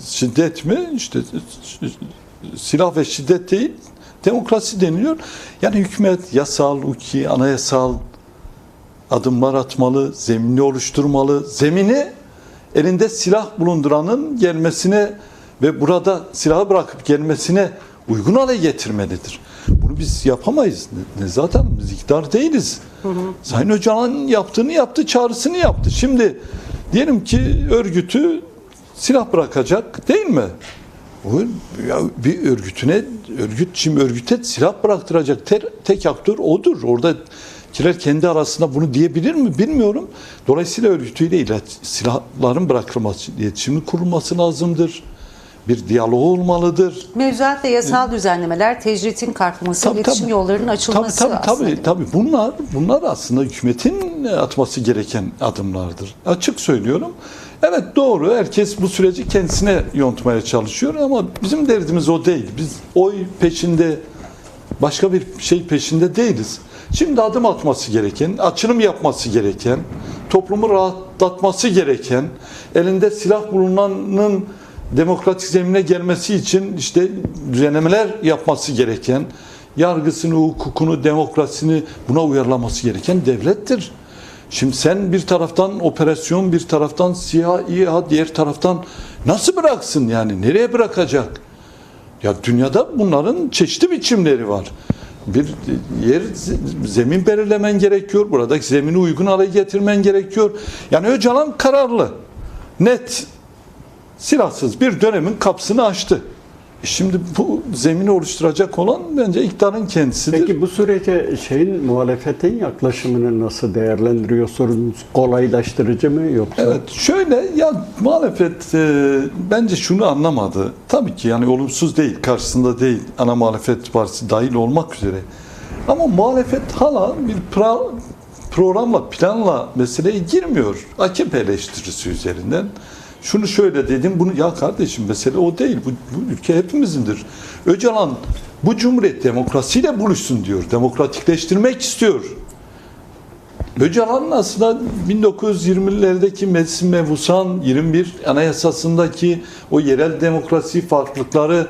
şiddet mi? İşte silah ve şiddet değil, demokrasi deniliyor. Yani hükümet yasal, hukuki, anayasal adımlar atmalı, zemini oluşturmalı. Zemini elinde silah bulunduranın gelmesine ve burada silahı bırakıp gelmesine uygun hale getirmelidir. Bunu biz yapamayız. Zaten biz iktidar değiliz. Sayın Öcalan yaptığını yaptı, çağrısını yaptı. Şimdi diyelim ki örgütü silah bırakacak değil mi? Bir örgüt şimdi örgüte silah bıraktıracak tek aktör odur. Oradakiler kendi arasında bunu diyebilir mi bilmiyorum. Dolayısıyla örgütüyle silahların bırakılması, iletişimin kurulması lazımdır. Bir diyalog olmalıdır. Mevzuat ve yasal düzenlemeler, tecritin kalkması, iletişim yollarının açılması aslında. Tabii. Bunlar aslında hükümetin atması gereken adımlardır. Açık söylüyorum. Evet, doğru. Herkes bu süreci kendisine yontmaya çalışıyor ama bizim derdimiz o değil. Biz oy peşinde, başka bir şey peşinde değiliz. Şimdi adım atması gereken, açılım yapması gereken, toplumu rahatlatması gereken, elinde silah bulunanın demokratik zemine gelmesi için işte düzenlemeler yapması gereken, yargısını, hukukunu, demokrasisini buna uyarlaması gereken devlettir. Şimdi sen bir taraftan operasyon, bir taraftan SİHA, diğer taraftan nasıl bıraksın yani? Nereye bırakacak? Ya dünyada bunların çeşitli biçimleri var. Bir zemin belirlemen gerekiyor. Buradaki zemini uygun hale getirmen gerekiyor. Yani Öcalan kararlı, net, silahsız bir dönemin kapısını açtı. Şimdi bu zemini oluşturacak olan bence iktidarın kendisidir. Peki bu sürece muhalefetin yaklaşımını nasıl değerlendiriyorsunuz? Kolaylaştırıcı mı yoksa? Evet, şöyle ya, muhalefet bence şunu anlamadı. Tabii ki yani olumsuz değil, karşısında değil, ana muhalefet partisi dahil olmak üzere. Ama muhalefet hala bir programla, planla meseleye girmiyor. AKP eleştirisi üzerinden. Şunu şöyle dedim, bunu ya kardeşim mesele o değil. Bu ülke hepimizindir. Öcalan bu cumhuriyet demokrasiyle buluşsun diyor. Demokratikleştirmek istiyor. Öcalan'ın aslında 1920'lerdeki Meclis-i Mebusan 21 Anayasası'ndaki o yerel demokrasi farklılıkları,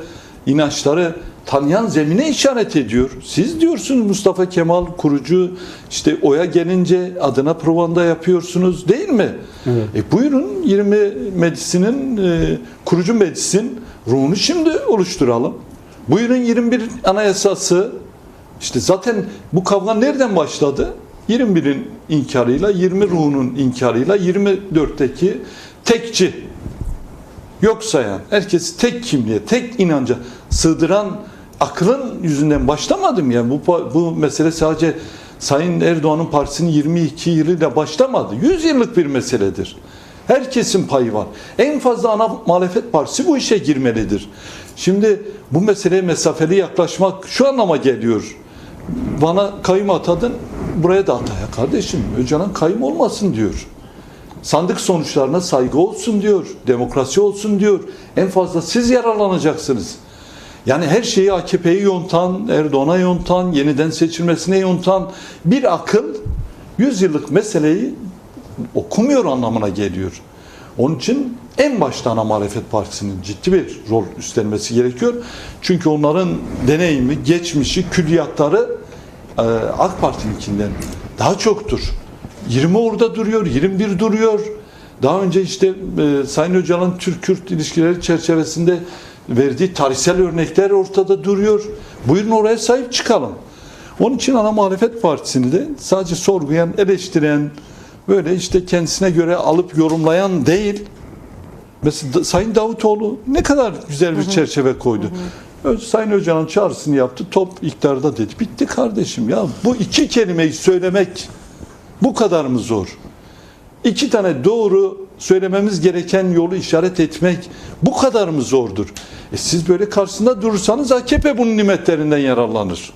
inançları tanıyan zemine işaret ediyor. Siz diyorsunuz Mustafa Kemal kurucu, işte oya gelince adına propaganda yapıyorsunuz değil mi? Evet. Buyurun 20 meclisinin, kurucu meclisin ruhunu şimdi oluşturalım. Buyurun 21 Anayasası, işte zaten bu kavga nereden başladı? 21'in inkarıyla, 20 ruhunun inkarıyla, 24'teki tekçi, yok sayan, herkesi tek kimliğe, tek inanca sığdıran akılın yüzünden başlamadım ya. Bu mesele sadece Sayın Erdoğan'ın partisinin 22 yılıyla başlamadı. 100 yıllık bir meseledir. Herkesin payı var. En fazla ana muhalefet partisi bu işe girmelidir. Şimdi bu meseleye mesafeli yaklaşmak şu anlama geliyor. Bana kayyum atadın, buraya da ataya kardeşim. Öcalan kayyum olmasın diyor. Sandık sonuçlarına saygı olsun diyor. Demokrasi olsun diyor. En fazla siz yararlanacaksınız. Yani her şeyi AKP'yi yontan, Erdoğan'a yontan, yeniden seçilmesine yontan bir akıl 100 yıllık meseleyi okumuyor anlamına geliyor. Onun için en başta ana muhalefet partisinin ciddi bir rol üstlenmesi gerekiyor. Çünkü onların deneyimi, geçmişi, külliyatları AK Parti'ninkinden daha çoktur. 20 orada duruyor, 21 duruyor. Daha önce işte Sayın Öcalan Türk-Kürt ilişkileri çerçevesinde verdiği tarihsel örnekler ortada duruyor. Buyurun oraya sahip çıkalım. Onun için ana muhalefet partisini de sadece sorgulayan, eleştiren, böyle işte kendisine göre alıp yorumlayan değil. Mesela Sayın Davutoğlu ne kadar güzel bir çerçeve koydu. Sayın Öcalan çağrısını yaptı, top iktidarda dedi. Bitti kardeşim ya. Bu iki kelimeyi söylemek bu kadar mı zor? İki tane doğru söylememiz gereken yolu işaret etmek bu kadar mı zordur? Siz böyle karşısında durursanız AKP bunun nimetlerinden yararlanır.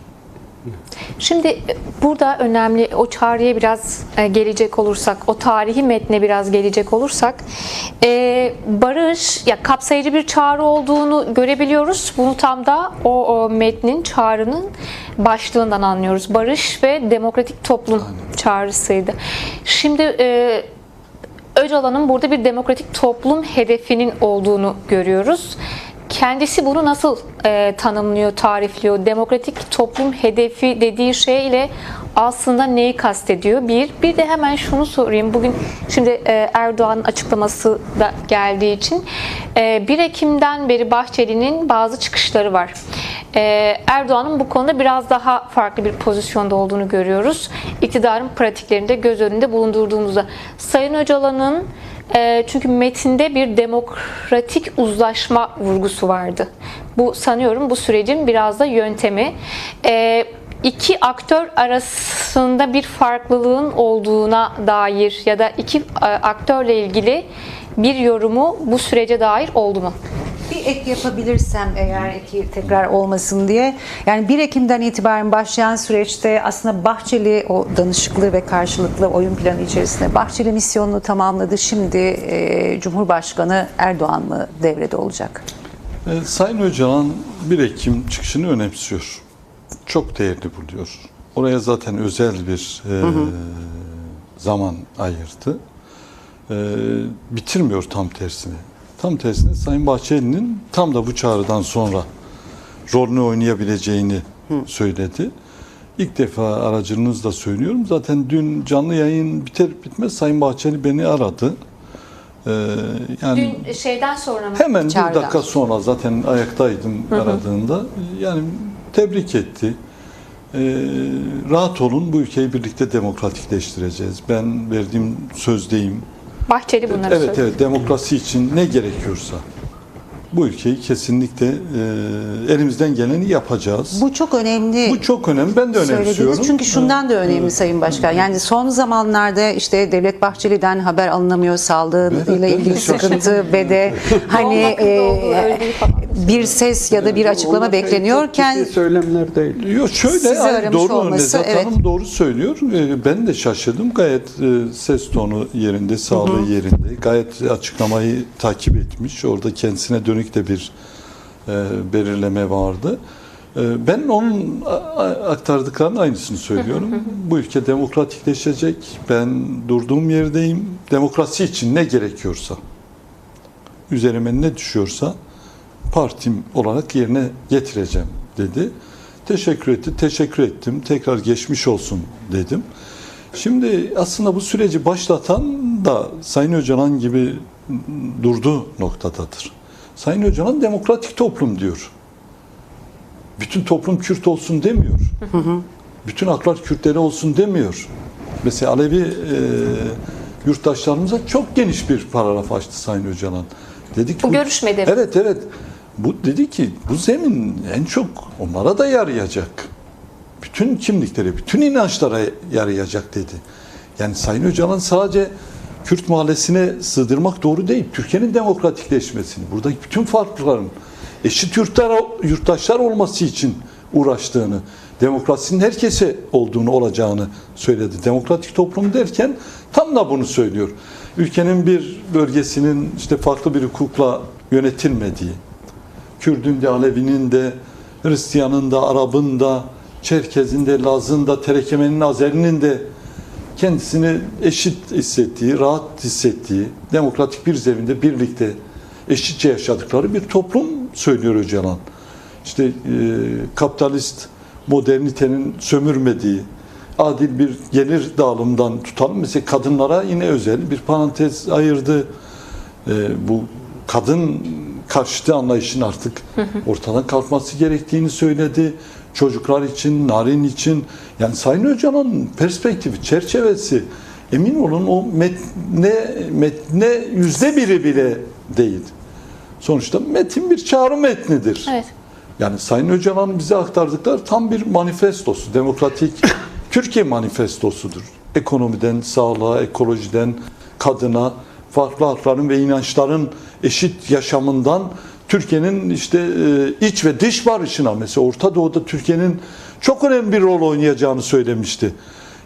Şimdi burada önemli, o çağrıya biraz gelecek olursak, o tarihi metne biraz gelecek olursak, barış, ya kapsayıcı bir çağrı olduğunu görebiliyoruz. Bunu tam da o metnin, çağrının başlığından anlıyoruz. Barış ve demokratik toplum çağrısıydı. Şimdi Öcalan'ın burada bir demokratik toplum hedefinin olduğunu görüyoruz. Kendisi bunu nasıl tanımlıyor, tarifliyor? Demokratik toplum hedefi dediği şeyle aslında neyi kastediyor? Bir de hemen şunu sorayım. Bugün şimdi Erdoğan'ın açıklaması da geldiği için 1 Ekim'den beri Bahçeli'nin bazı çıkışları var. Erdoğan'ın bu konuda biraz daha farklı bir pozisyonda olduğunu görüyoruz. İktidarın pratiklerinde göz önünde bulundurduğumuzda. Sayın Öcalan'ın çünkü metinde bir demokratik uzlaşma vurgusu vardı. Bu sanıyorum bu sürecin biraz da yöntemi. İki aktör arasında bir farklılığın olduğuna dair ya da iki aktörle ilgili bir yorumu bu sürece dair oldu mu? Bir ek yapabilirsem eğer eki tekrar olmasın diye. Yani 1 Ekim'den itibaren başlayan süreçte aslında Bahçeli o danışıklı ve karşılıklı oyun planı içerisinde Bahçeli misyonunu tamamladı. Şimdi Cumhurbaşkanı Erdoğan mı devrede olacak? Sayın Öcalan 1 Ekim çıkışını önemsiyor. Çok değerli buluyor. Oraya zaten özel bir zaman ayırdı. Bitirmiyor tam tersine. Tam tersine Sayın Bahçeli'nin tam da bu çağrıdan sonra rolünü oynayabileceğini söyledi. İlk defa aracılığınızla söylüyorum. Zaten dün canlı yayın biter bitmez Sayın Bahçeli beni aradı. Yani Dün şeyden sonra mı? hemen bir Çağrıdan. dakika sonra zaten ayaktaydım aradığında. Yani tebrik etti. Rahat olun, bu ülkeyi birlikte demokratikleştireceğiz. Ben verdiğim sözdeyim. Bahçeli bunları Evet söyledi. evet, demokrasi için ne gerekiyorsa bu ülkeyi kesinlikle elimizden geleni yapacağız. Bu çok önemli. Bu çok önemli. Ben de önemsiyorum. Söylediniz. Çünkü şundan da önemli Sayın Başkan. Yani son zamanlarda işte Devlet Bahçeli'den haber alınamıyor, sağlığıyla Evet, ilgili evet. sıkıntı ve de hani hakkında olduğu öldüğü falan. bir ses ya da bir açıklama Onlar bekleniyorken çok ciddi söylemler değil. Yok şöyle, Sizi hani aramış doğru, olması, Nezahat evet. Hanım doğru söylüyor. Ben de şaşırdım. Gayet ses tonu yerinde, sağlığı yerinde. Gayet açıklamayı takip etmiş. Orada kendisine dönük de bir belirleme vardı. Ben onun aktardıklarının aynısını söylüyorum. Bu ülke demokratikleşecek. Ben durduğum yerdeyim. Demokrasi için ne gerekiyorsa, üzerime ne düşüyorsa partim olarak yerine getireceğim dedi. Teşekkür etti, teşekkür ettim. Tekrar geçmiş olsun dedim. Şimdi aslında bu süreci başlatan da Sayın Öcalan gibi durduğu noktadadır. Sayın Öcalan demokratik toplum diyor. Bütün toplum Kürt olsun demiyor. Bütün haklar Kürtlere olsun demiyor. Mesela Alevi yurttaşlarımıza çok geniş bir paragraf açtı Sayın Öcalan. Dedi ki, Bu görüşmede mi? Evet, evet. Bu dedi ki bu zemin en çok onlara da yarayacak. Bütün kimliklere, bütün inançlara yarayacak dedi. Yani Sayın Öcalan sadece Kürt mahallesine sığdırmak doğru değil. Türkiye'nin demokratikleşmesini, buradaki bütün farklıların eşit yurttaşlar olması için uğraştığını, demokrasinin herkese olduğunu, olacağını söyledi. Demokratik toplum derken tam da bunu söylüyor. Ülkenin bir bölgesinin işte farklı bir hukukla yönetilmediği, Kürdün de, Alevinin de, Hristiyanın da, Arap'ın da, Çerkez'in de, Laz'ın da, Terekeme'nin, Azeri'nin de kendisini eşit hissettiği, rahat hissettiği, demokratik bir zeminde birlikte eşitçe yaşadıkları bir toplum söylüyor Öcalan. İşte kapitalist modernitenin sömürmediği, adil bir gelir dağılımından tutalım. Mesela kadınlara yine özel bir parantez ayırdı. Bu kadın karşıtı anlayışın artık ortadan kalkması gerektiğini söyledi. Çocuklar için, narin için. Yani Sayın Öcalan'ın perspektifi, çerçevesi emin olun o metne %1'i bile değil. Sonuçta metin bir çağrı metnidir. Evet. Yani Sayın Öcalan'ın bize aktardıkları tam bir manifestosu, demokratik Türkiye manifestosudur. Ekonomiden sağlığa, ekolojiden kadına, farklı hakların ve inançların eşit yaşamından Türkiye'nin işte iç ve dış barışına, mesela Orta Doğu'da Türkiye'nin çok önemli bir rol oynayacağını söylemişti.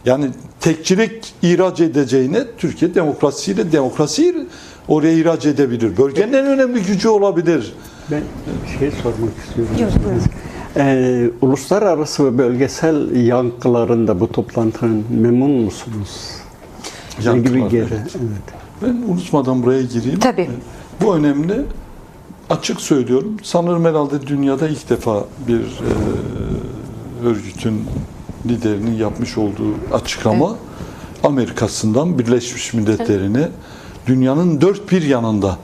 Yani tekçilik ihraç edeceğine Türkiye demokrasiyi oraya ihraç edebilir. Bölgenin en önemli gücü olabilir. Ben sormak istiyorum. Yok, buyurun. Uluslararası ve bölgesel yankılarında bu toplantının memnun musunuz? Ne gibi Yankılar, geri? evet. Evet. Ben unutmadan buraya gireyim. Tabii. Bu önemli. Açık söylüyorum. Sanırım herhalde dünyada ilk defa bir örgütün liderinin yapmış olduğu açıklama Amerika'sından Birleşmiş Milletler'ine dünyanın dört bir yanında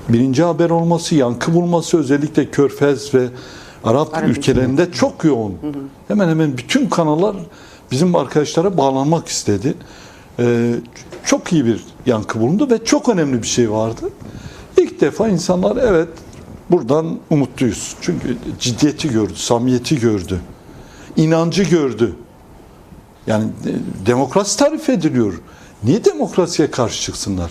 birinci haber olması, yankı bulması, özellikle Körfez ve Arap ülkelerinde çok yoğun. Hemen hemen bütün kanallar bizim arkadaşlara bağlanmak istedi. Çok iyi bir yankı bulundu ve çok önemli bir şey vardı. İlk defa insanlar evet buradan umutluyuz. Çünkü ciddiyeti gördü, samimiyeti gördü, inancı gördü. Yani demokrasi tarif ediliyor. Niye demokrasiye karşı çıksınlar?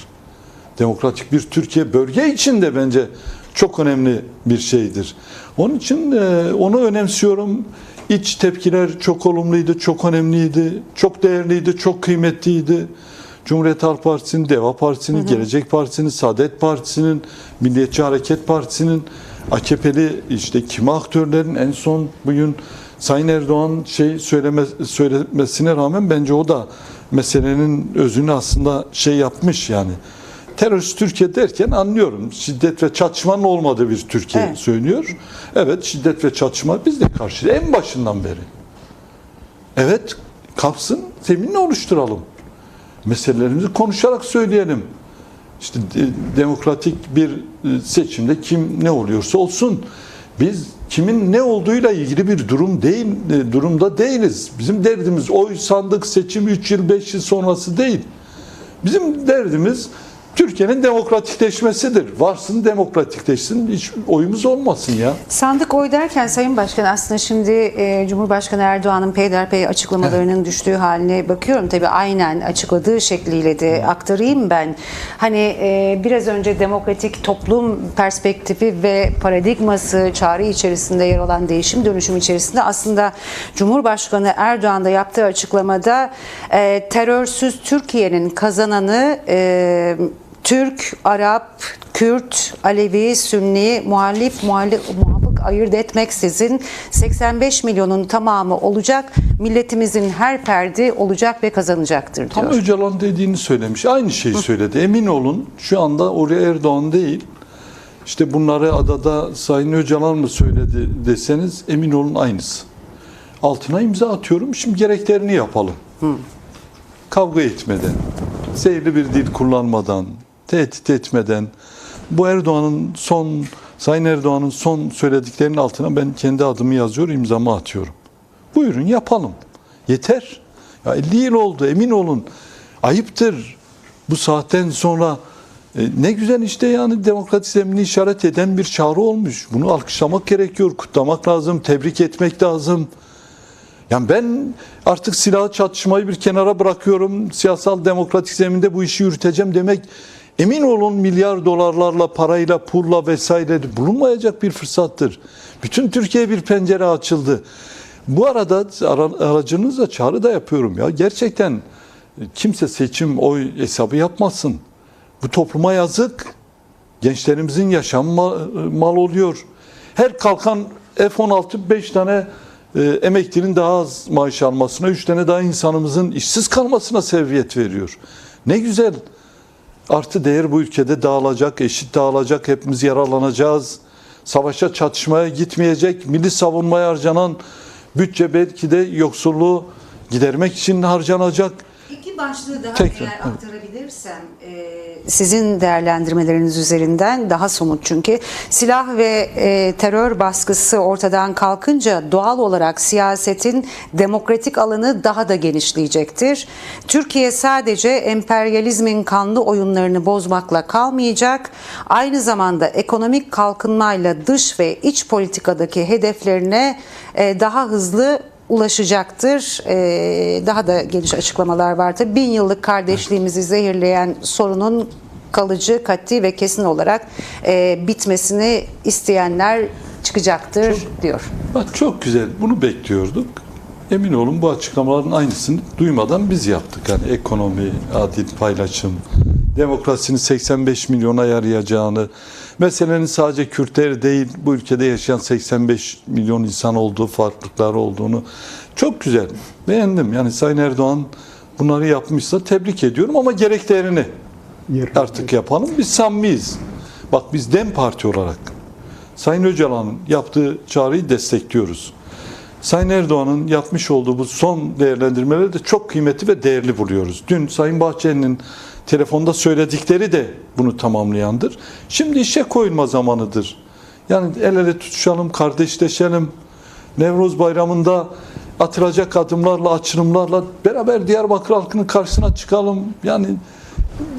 Demokratik bir Türkiye bölge içinde bence çok önemli bir şeydir. Onun için onu önemsiyorum. İç tepkiler çok olumluydu, çok önemliydi, çok değerliydi, çok kıymetliydi. Cumhuriyet Halk Partisi'nin, Deva Partisi'nin, Gelecek Partisi'nin, Saadet Partisi'nin, Milliyetçi Hareket Partisi'nin, AKP'li işte kimi aktörlerin en son bugün Sayın Erdoğan söylemesine rağmen bence o da meselenin özünü aslında yapmış yani. Terörist Türkiye derken anlıyorum. Şiddet ve çatışmanın olmadığı bir Türkiye söylüyor. Evet, şiddet ve çatışma biz de karşıyız. En başından beri. Evet, kapsın, zeminini oluşturalım. Meselelerimizi konuşarak söyleyelim. İşte demokratik bir seçimde kim ne oluyorsa olsun. Biz kimin ne olduğuyla ilgili bir durumda değiliz. Bizim derdimiz oy, sandık, seçim 3 yıl 5 yıl sonrası değil. Bizim derdimiz Türkiye'nin demokratikleşmesidir. Varsın demokratikleşsin, hiç oyumuz olmasın ya. Sandık oy derken Sayın Başkan aslında şimdi Cumhurbaşkanı Erdoğan'ın peyderpey açıklamalarının düştüğü haline bakıyorum. Tabii aynen açıkladığı şekliyle de aktarayım ben. Hani biraz önce demokratik toplum perspektifi ve paradigması çağrı içerisinde yer alan değişim dönüşüm içerisinde aslında Cumhurbaşkanı Erdoğan da yaptığı açıklamada terörsüz Türkiye'nin kazananı Türk, Arap, Kürt, Alevi, Sünni, muhalif, muhafık ayırt etmeksizin 85 milyonun tamamı olacak, milletimizin her ferdi olacak ve kazanacaktır diyor. Tam Öcalan dediğini söylemiş. Aynı şeyi söyledi. Emin olun şu anda oraya Erdoğan değil, işte bunları adada Sayın Öcalan mı söyledi deseniz emin olun aynısı. Altına imza atıyorum. Şimdi gereklerini yapalım. Kavga etmeden, zehirli bir dil kullanmadan, tehdit etmeden, bu Sayın Erdoğan'ın son söylediklerinin altına ben kendi adımı yazıyorum, imzamı atıyorum. Buyurun yapalım. Yeter. Ya 50 yıl oldu, emin olun. Ayıptır. Bu saatten sonra ne güzel işte, yani demokratik zemini işaret eden bir çağrı olmuş. Bunu alkışlamak gerekiyor, kutlamak lazım, tebrik etmek lazım. Yani ben artık silahlı çatışmayı bir kenara bırakıyorum. Siyasal demokratik zeminde bu işi yürüteceğim demek, emin olun milyar dolarlarla, parayla, pulla vesaire bulunmayacak bir fırsattır. Bütün Türkiye'ye bir pencere açıldı. Bu arada aracınızla çağrı da yapıyorum ya. Gerçekten kimse seçim, oy hesabı yapmasın. Bu topluma yazık. Gençlerimizin yaşamı mal oluyor. Her kalkan F-16 5 tane emeklinin daha az maaş almasına, 3 tane daha insanımızın işsiz kalmasına sebebiyet veriyor. Ne güzel. Artı değer bu ülkede dağılacak, eşit dağılacak, hepimiz yararlanacağız. Savaşa, çatışmaya gitmeyecek, milli savunmaya harcanan bütçe belki de yoksulluğu gidermek için harcanacak. İki başlığı daha Tekrar, eğer aktarabilirsem sizin değerlendirmeleriniz üzerinden daha somut, çünkü silah ve terör baskısı ortadan kalkınca doğal olarak siyasetin demokratik alanı daha da genişleyecektir. Türkiye sadece emperyalizmin kanlı oyunlarını bozmakla kalmayacak, aynı zamanda ekonomik kalkınmayla dış ve iç politikadaki hedeflerine daha hızlı ulaşacaktır. Daha da geniş açıklamalar var. Tabii 1000 yıllık kardeşliğimizi zehirleyen sorunun kalıcı, kat'i ve kesin olarak bitmesini isteyenler çıkacaktır diyor. Bak çok güzel. Bunu bekliyorduk. Emin olun bu açıklamaların aynısını duymadan biz yaptık. Yani ekonomi, adil paylaşım, demokrasinin 85 milyona yarayacağını, meselenin sadece Kürtler değil, bu ülkede yaşayan 85 milyon insan olduğu, farklılıkları olduğunu çok güzel. Beğendim. Yani Sayın Erdoğan bunları yapmışsa tebrik ediyorum ama gereklerini artık yapalım. Biz samimiyiz. Bak biz DEM Parti olarak Sayın Öcalan'ın yaptığı çağrıyı destekliyoruz. Sayın Erdoğan'ın yapmış olduğu bu son değerlendirmeleri de çok kıymetli ve değerli buluyoruz. Dün Sayın Bahçeli'nin telefonda söyledikleri de bunu tamamlayandır. Şimdi işe koyulma zamanıdır. Yani el ele tutuşalım, kardeşleşelim. Nevruz Bayramı'nda atılacak adımlarla, açılımlarla beraber Diyarbakır halkının karşısına çıkalım. Yani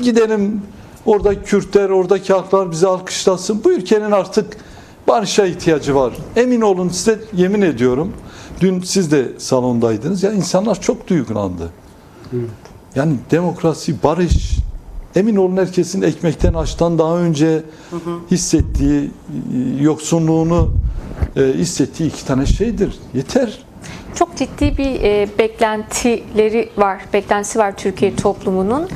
gidelim, orada Kürtler, oradaki halklar bizi alkışlasın. Bu ülkenin artık barışa ihtiyacı var. Emin olun, size yemin ediyorum. Dün siz de salondaydınız. Ya insanlar çok duygulandı. Evet. Yani demokrasi, barış, emin olun herkesin ekmekten, açtan daha önce hissettiği, yoksunluğunu hissettiği iki tane şeydir. Yeter. Çok ciddi bir beklentisi var Türkiye toplumunun.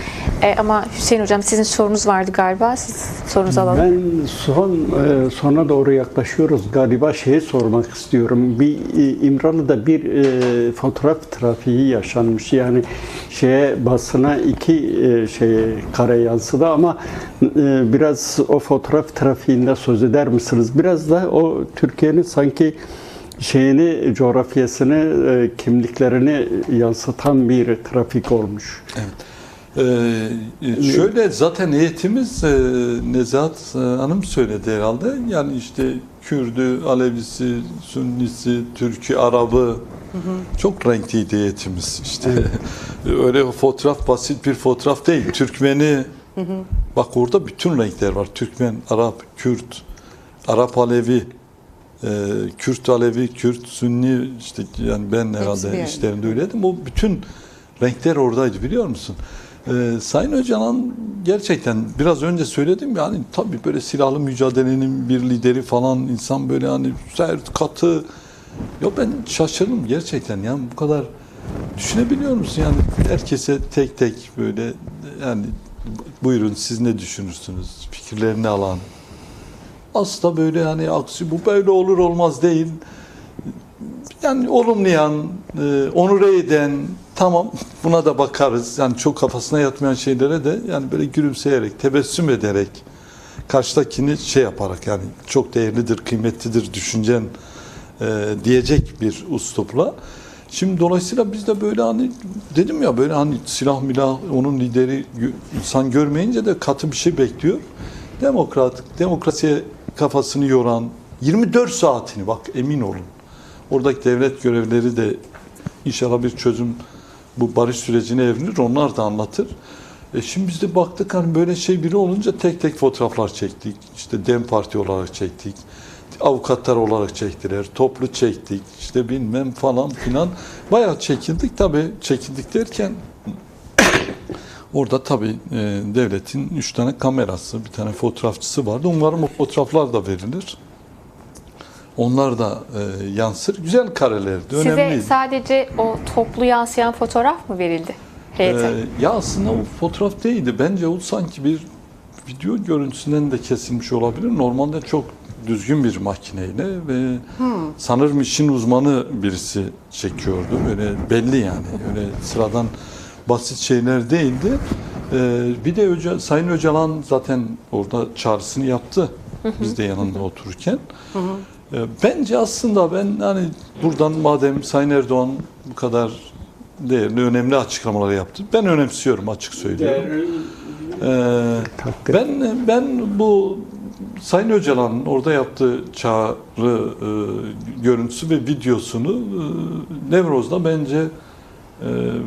Ama Hüseyin Hocam, sizin sorunuz vardı galiba. Siz sorunuzu alalım. Ben sona doğru yaklaşıyoruz. Galiba şeyi sormak istiyorum. İmralı'da bir fotoğraf trafiği yaşanmış. Yani basına iki kare yansıdı ama biraz o fotoğraf trafiğinde söz eder misiniz? Biraz da o Türkiye'nin sanki coğrafyasını, kimliklerini yansıtan bir trafik olmuş. Evet. Şöyle zaten heyetimiz Nezahat Hanım söyledi herhalde. Yani işte Kürdü, Alevisi, Sünnisi, Türkü, Arabı çok renkliydi heyetimiz. İşte öyle fotoğraf basit bir fotoğraf değil. Türkmeni bak orada bütün renkler var. Türkmen, Arap, Kürt, Arap Alevi, Kürt Alevi, Kürt Sünni, işte yani ben herhalde işlerinde öyleydim. O bütün renkler oradaydı, biliyor musun? Sayın Öcalan gerçekten biraz önce söyledim, yani tabii böyle silahlı mücadelenin bir lideri falan, insan böyle hani sert, katı. Ya ben şaşırdım gerçekten, yani bu kadar düşünebiliyor musun? Yani herkese tek tek böyle, yani buyurun siz ne düşünürsünüz? Fikirlerini alan. asla böyle hani aksi bu böyle olur olmaz değil. Yani olumlayan, onure eden, tamam buna da bakarız. Yani çok kafasına yatmayan şeylere de yani böyle gülümseyerek, tebessüm ederek, karşıdakini şey yaparak yani çok değerlidir, kıymetlidir düşüncen diyecek bir üslupla. Şimdi dolayısıyla biz de böyle hani dedim ya böyle hani silah milah onun lideri insan görmeyince de katı bir şey bekliyor. Demokrasiye kafasını yoran 24 saatini bak emin olun. Oradaki devlet görevlileri de inşallah bir çözüm bu barış sürecine evrilir. Onlar da anlatır. Şimdi biz de baktık hani böyle şey biri olunca tek tek fotoğraflar çektik. İşte DEM Parti olarak çektik. Avukatlar olarak çektiler. Toplu çektik. İşte bilmem falan filan. Bayağı çekildik. Tabii çekildik derken orada tabii devletin 3 tane kamerası, bir tane fotoğrafçısı vardı. Umarım o fotoğraflar da verilir. Onlar da yansır. Güzel karelerdi. Size Önemliydi. sadece o toplu yansıyan fotoğraf mı verildi? heyete? Ya aslında o fotoğraf değildi. Bence o sanki bir video görüntüsünden de kesilmiş olabilir. Normalde çok düzgün bir makineyle ve sanırım işin uzmanı birisi çekiyordu. Böyle belli yani. Öyle sıradan basit şeyler değildi. Bir de Sayın Öcalan zaten orada çağrısını yaptı. Biz de yanında otururken. Bence aslında ben hani buradan madem Sayın Erdoğan bu kadar değerli, önemli açıklamalar yaptı. Ben önemsiyorum, açık söylüyorum. Ben bu Sayın Öcalan'ın orada yaptığı çağrı görüntüsü ve videosunu Nevroz'da bence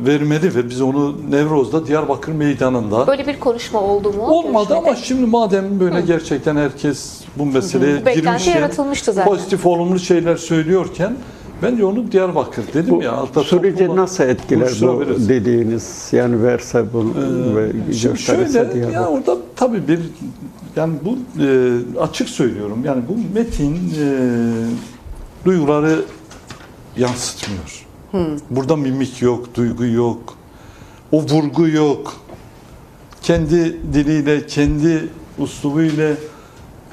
vermeli ve biz onu Nevroz'da Diyarbakır Meydanı'nda Böyle bir konuşma oldu mu? olmadı görüşmede? ama şimdi madem böyle gerçekten herkes bu meseleye Bu beklenti girmişken yaratılmıştı zaten. pozitif olumlu şeyler söylüyorken bence onu Diyarbakır dedim Bu ya. Altta süreci topluma nasıl etkiler bu buluşturabiliriz. dediğiniz, yani verse bunu ve Şimdi gösterirse şöyle diye. ya orada tabii bir yani bu açık söylüyorum yani bu metin duyguları yansıtmıyor. Burada mimik yok, duygu yok, o vurgu yok. Kendi diliyle, kendi üslubuyla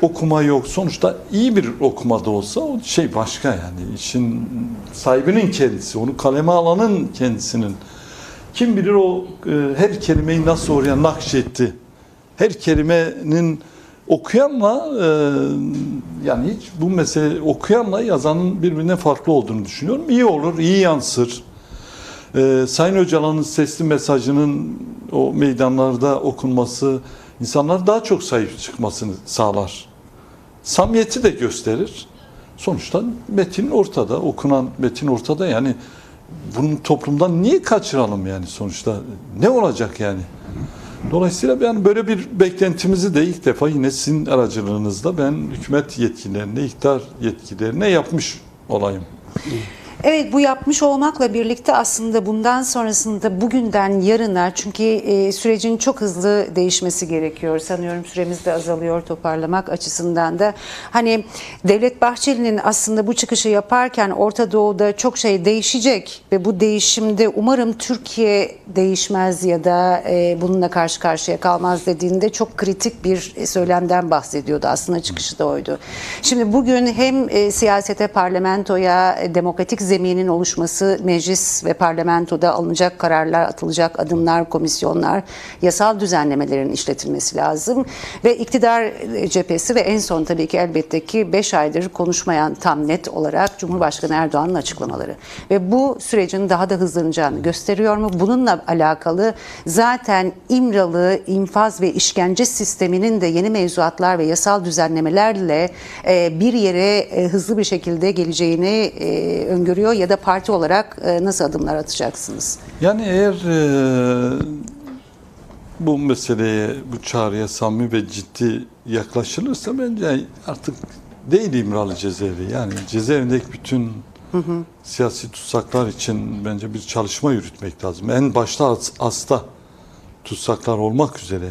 okuma yok. Sonuçta iyi bir okuma da olsa o şey başka yani. İşin sahibinin kendisi, onu kaleme alanın kendisinin. Kim bilir o her kelimeyi nasıl oraya nakşetti. Her kelimenin okuyanla yani hiç bu mesele okuyanla yazanın birbirinden farklı olduğunu düşünüyorum. İyi olur, iyi yansır. Sayın Öcalan'ın sesli mesajının o meydanlarda okunması insanlar daha çok sahip çıkmasını sağlar. Samimiyeti de gösterir. Sonuçta metin ortada, okunan metin ortada yani bunu toplumdan niye kaçıralım yani sonuçta ne olacak yani? Dolayısıyla ben böyle bir beklentimizi de ilk defa yine sizin aracılığınızda ben hükümet yetkililerine, iktidar yetkililerine yapmış olayım. Evet, bu yapmış olmakla birlikte aslında bundan sonrasında bugünden yarına çünkü sürecin çok hızlı değişmesi gerekiyor. Sanıyorum süremiz de azalıyor toparlamak açısından da. Hani Devlet Bahçeli'nin aslında bu çıkışı yaparken Orta Doğu'da çok şey değişecek ve bu değişimde umarım Türkiye değişmez ya da bununla karşı karşıya kalmaz dediğinde çok kritik bir söylemden bahsediyordu. Aslında çıkışı da oydu. Şimdi bugün hem siyasete, parlamentoya, demokratik zeminin oluşması, meclis ve parlamentoda alınacak kararlar, atılacak adımlar, komisyonlar, yasal düzenlemelerin işletilmesi lazım. Ve iktidar cephesi ve en son tabii ki elbette ki 5 aydır konuşmayan tam net olarak Cumhurbaşkanı Erdoğan'ın açıklamaları. Ve bu sürecin daha da hızlanacağını gösteriyor mu? Bununla alakalı zaten İmralı infaz ve işkence sisteminin de yeni mevzuatlar ve yasal düzenlemelerle bir yere hızlı bir şekilde geleceğini öngörüyor ya da parti olarak nasıl adımlar atacaksınız? Yani eğer bu meseleye, bu çağrıya samimi ve ciddi yaklaşılırsa bence artık değil İmralı cezaevi. Yani cezaevindeki bütün siyasi tutsaklar için bence bir çalışma yürütmek lazım. En başta hasta tutsaklar olmak üzere.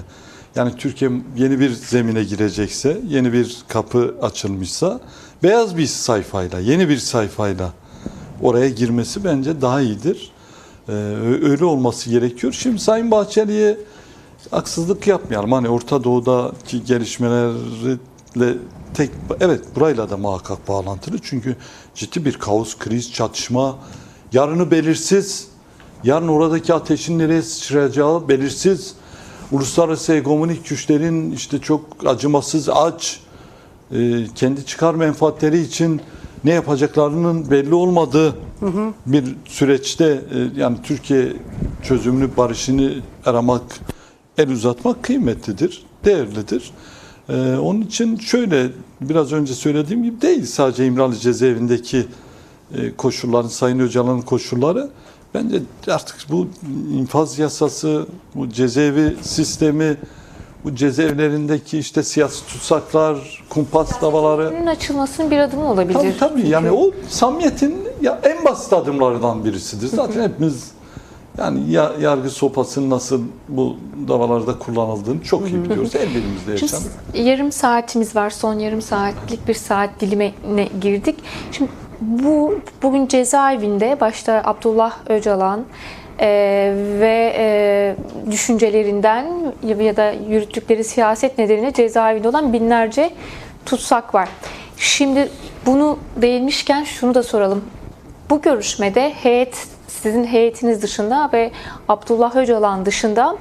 Yani Türkiye yeni bir zemine girecekse, yeni bir kapı açılmışsa beyaz bir sayfayla, yeni bir sayfayla oraya girmesi bence daha iyidir. Öyle olması gerekiyor. Şimdi Sayın Bahçeli'ye haksızlık yapmayalım. Hani Orta Doğu'daki gelişmeleri evet burayla da muhakkak bağlantılı. Çünkü ciddi bir kaos, kriz, çatışma, yarını belirsiz, yarın oradaki ateşin nereye sıçrayacağı belirsiz, uluslararası hegemonik güçlerin işte çok acımasız, aç, kendi çıkar menfaatleri için ne yapacaklarının belli olmadığı bir süreçte yani Türkiye çözümünü, barışını aramak, el uzatmak kıymetlidir, değerlidir. Onun için şöyle biraz önce söylediğim gibi değil sadece İmralı cezaevindeki koşulların, Sayın Öcalan'ın koşulları. Bence artık bu infaz yasası, bu cezaevi sistemi, bu cezaevlerindeki işte siyasi tutsaklar, kumpas davaları. Bunun açılmasının bir adımı olabilir. Tabii yani o samimiyetin en basit adımlardan birisidir. Zaten hepimiz yani yargı sopasının nasıl bu davalarda kullanıldığını çok iyi biliyoruz. Her birimizde yaşanır. Yarım saatimiz var. Son yarım saatlik bir saat dilimine girdik. Şimdi bugün cezaevinde başta Abdullah Öcalan ve düşüncelerinden ya da yürüttükleri siyaset nedeniyle cezaevinde olan binlerce tutsak var. Şimdi bunu değinmişken şunu da soralım. Bu görüşmede sizin heyetiniz dışında ve Abdullah Öcalan dışında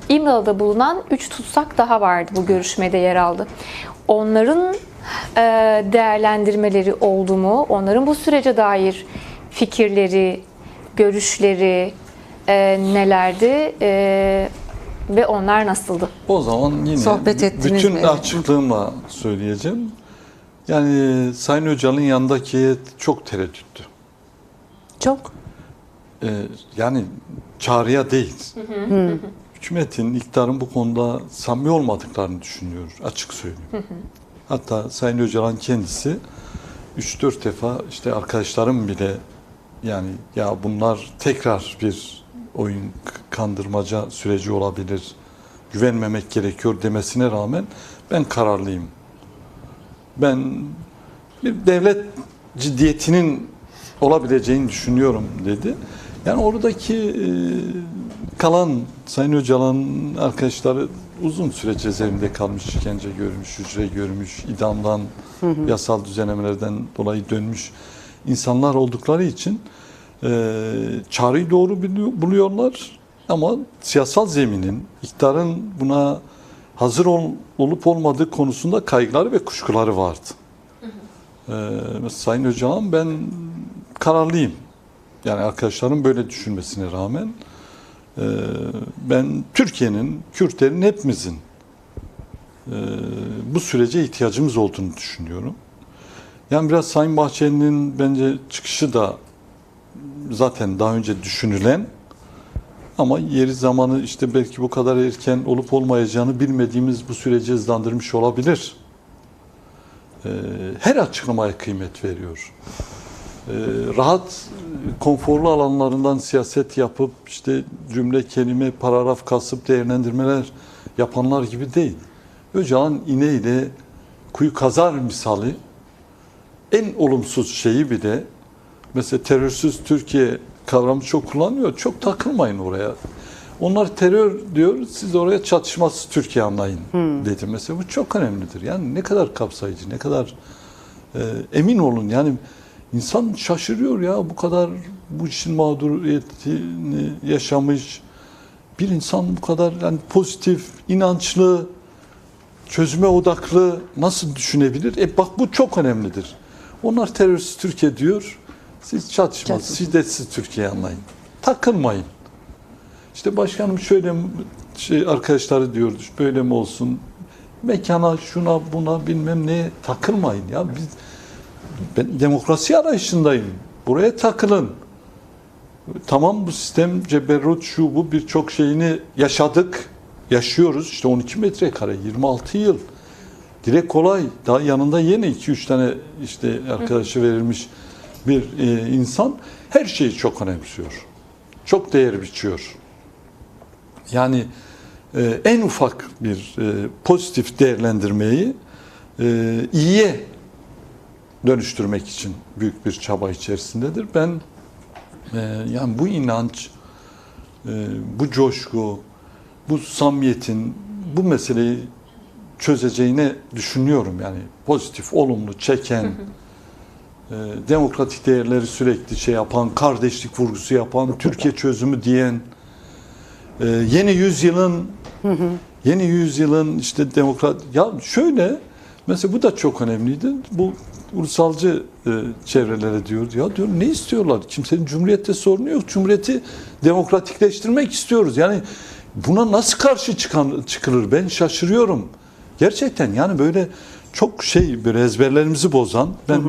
İmralı'da bulunan 3 tutsak daha vardı, bu görüşmede yer aldı. Onların değerlendirmeleri oldu mu? Onların bu sürece dair fikirleri, görüşleri nelerdi ve onlar nasıldı? O zaman yine Sohbet ettiniz bütün mi? açıklığımla söyleyeceğim. Yani Sayın Öcalan'ın yanındaki heyet çok tereddüttü. Çok. Yani çağrıya değil. Hükümetin, iktidarın bu konuda samimi olmadıklarını düşünüyor. Açık söyleyeyim. Hatta Sayın Öcalan kendisi 3-4 defa işte arkadaşlarım bile yani ya bunlar tekrar bir oyun kandırmaca süreci olabilir, güvenmemek gerekiyor demesine rağmen ben kararlıyım. Ben bir devlet ciddiyetinin olabileceğini düşünüyorum dedi. Yani oradaki kalan Sayın Öcalan'ın arkadaşları uzun süre cezaevinde kalmış, işkence görmüş, hücre görmüş, idamdan, yasal düzenlemelerden dolayı dönmüş insanlar oldukları için çağrıyı doğru buluyorlar ama siyasal zeminin, iktidarın buna hazır olup olmadığı konusunda kaygıları ve kuşkuları vardı. Sayın Öcalan ben kararlıyım. Yani arkadaşlarım böyle düşünmesine rağmen ben Türkiye'nin, Kürtlerin hepimizin bu sürece ihtiyacımız olduğunu düşünüyorum. Yani biraz Sayın Bahçeli'nin bence çıkışı da zaten daha önce düşünülen ama yeri zamanı işte belki bu kadar erken olup olmayacağını bilmediğimiz bu süreci hızlandırmış olabilir. Her açıklamaya kıymet veriyor. Rahat, konforlu alanlarından siyaset yapıp işte cümle, kelime, paragraf kasıp değerlendirmeler yapanlar gibi değil. Öcalan ineğiyle kuyu kazar misali en olumsuz şeyi bile mesela terörsüz Türkiye kavramı çok kullanıyor. Çok takılmayın oraya. Onlar terör diyor, siz oraya çatışmasız Türkiye anlayın dedi. Mesela bu çok önemlidir. Yani ne kadar kapsayıcı, ne kadar emin olun. Yani insan şaşırıyor ya bu kadar bu işin mağduriyetini yaşamış bir insan bu kadar yani pozitif, inançlı, çözüme odaklı nasıl düşünebilir? Bak bu çok önemlidir. Onlar terörsüz Türkiye diyor. Siz çatışmaz, şiddetsiz Türkiye anlayın. Takılmayın. İşte başkanım şöyle arkadaşları diyordu. Böyle mi olsun? Mekana, şuna, buna bilmem neye takılmayın ya. Ben demokrasi arayışındayım. Buraya takılın. Tamam bu sistem ceberrut şu bu birçok şeyini yaşadık. Yaşıyoruz. İşte 12 metrekare 26 yıl. Direkt kolay. Daha yanında yine 2-3 tane işte arkadaşı verilmiş bir insan her şeyi çok önemsiyor. Çok değer biçiyor. Yani en ufak bir pozitif değerlendirmeyi iyiye dönüştürmek için büyük bir çaba içerisindedir. Ben yani bu inanç, bu coşku, bu samimiyetin bu meseleyi çözeceğini düşünüyorum. Yani pozitif, olumlu, çeken, demokratik değerleri sürekli şey yapan, kardeşlik vurgusu yapan, Türkiye çözümü diyen, yeni yüzyılın işte demokrat, ya şöyle mesela bu da çok önemliydi. Bu ulusalcı çevrelere diyor ne istiyorlar? Kimsenin cumhuriyette sorunu yok. Cumhuriyeti demokratikleştirmek istiyoruz. Yani buna nasıl karşı çıkılır? Ben şaşırıyorum. Gerçekten yani böyle çok böyle ezberlerimizi bozan, ben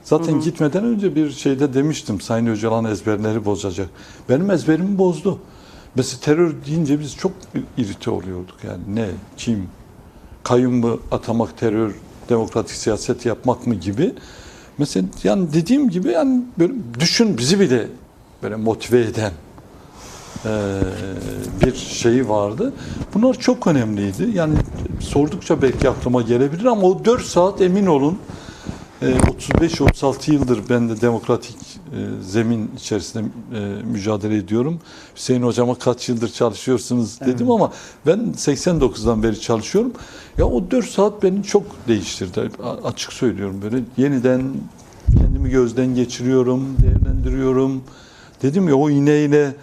zaten gitmeden önce bir şeyde demiştim, Sayın Öcalan ezberleri bozacak. Benim ezberimi bozdu. Mesela terör deyince biz çok irite oluyorduk. Yani ne, kim, kayyum mu atamak terör, demokratik siyaset yapmak mı gibi. Mesela yani dediğim gibi yani böyle düşün, bizi bile böyle motive eden bir şeyi vardı. Bunlar çok önemliydi. Yani sordukça belki aklıma gelebilir ama o 4 saat emin olun 35-36 yıldır ben de demokratik zemin içerisinde mücadele ediyorum. Hüseyin Hocama kaç yıldır çalışıyorsunuz dedim ama ben 89'dan beri çalışıyorum. Ya o 4 saat beni çok değiştirdi. Açık söylüyorum, böyle yeniden kendimi gözden geçiriyorum, değerlendiriyorum. Dedim ya, o iğneyle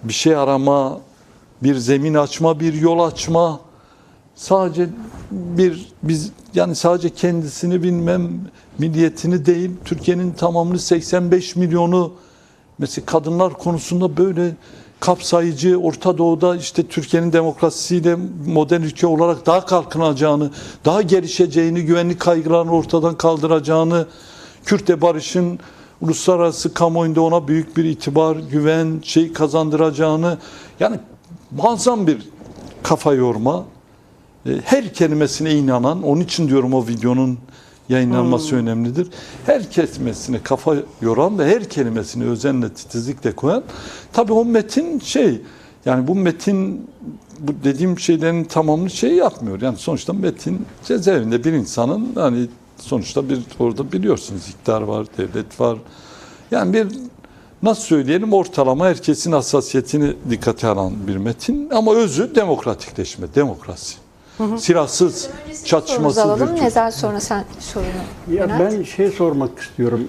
bir şey arama, bir zemin açma, bir yol açma. Sadece biz yani sadece kendisini bilmem, milliyetini değil, Türkiye'nin tamamını 85 milyonu mesela kadınlar konusunda böyle kapsayıcı, Orta Doğu'da işte Türkiye'nin demokrasisiyle modern ülke olarak daha kalkınacağını, daha gelişeceğini, güvenlik kaygılarını ortadan kaldıracağını, Kürt'le barışın uluslararası kamuoyunda ona büyük bir itibar, güven kazandıracağını, yani muazzam bir kafa yorma, her kelimesine inanan, onun için diyorum o videonun yayınlanması önemlidir. Her kelimesine kafa yoran ve her kelimesini özenle, titizlikle koyan. Tabii o metin yani bu metin, bu dediğim şeylerin tamamını yapmıyor. Yani sonuçta metin cezaevinde bir insanın, hani sonuçta orada biliyorsunuz iktidar var, devlet var. Yani bir, nasıl söyleyelim, ortalama herkesin hassasiyetini dikkate alan bir metin ama özü demokratikleşme, demokrasi. Silahsız, çatışmasız alalım. bir Türkiye. Nezel, sonra sen sorunu Ya yönelt. ben sormak istiyorum.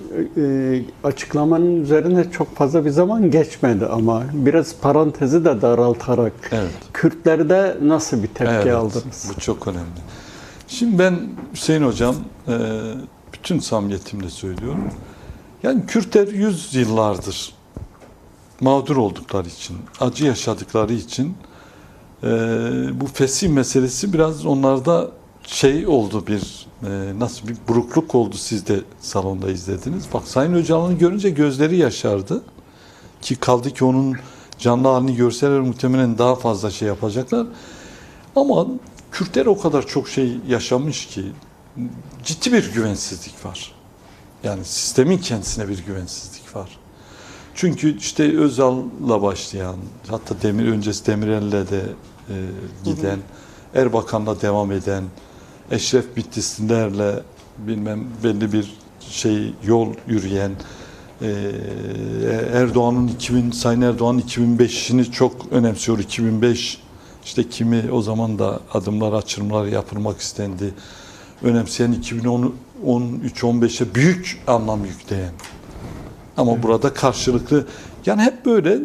Açıklamanın üzerine çok fazla bir zaman geçmedi ama biraz parantezi de daraltarak Evet. Kürtlerde nasıl bir tepki aldınız? Bu çok önemli. Şimdi ben Hüseyin Hocam, bütün samimiyetimle söylüyorum. Yani Kürtler yüzyıllardır mağdur oldukları için, acı yaşadıkları için bu fesih meselesi biraz onlarda oldu, nasıl bir burukluk oldu, siz de salonda izlediniz. Bak, Sayın Öcalan'ı görünce gözleri yaşardı ki kaldı ki onun canlı halini görseler muhtemelen daha fazla yapacaklar. Ama Kürtler o kadar çok yaşamış ki ciddi bir güvensizlik var. Yani sistemin kendisine bir güvensizlik var. Çünkü işte Özal'la başlayan, hatta öncesi Demirel'le de giden, Erbakan'la devam eden, Eşref Bitlislilerle bilmem belli bir yol yürüyen, Sayın Erdoğan'ın 2005'ini çok önemsiyor. 2005 işte kimi o zaman da adımlar, açılımlar yapılmak istendi. Önemseyen 2013-15'e büyük anlam yükleyen. Ama burada karşılıklı, yani hep böyle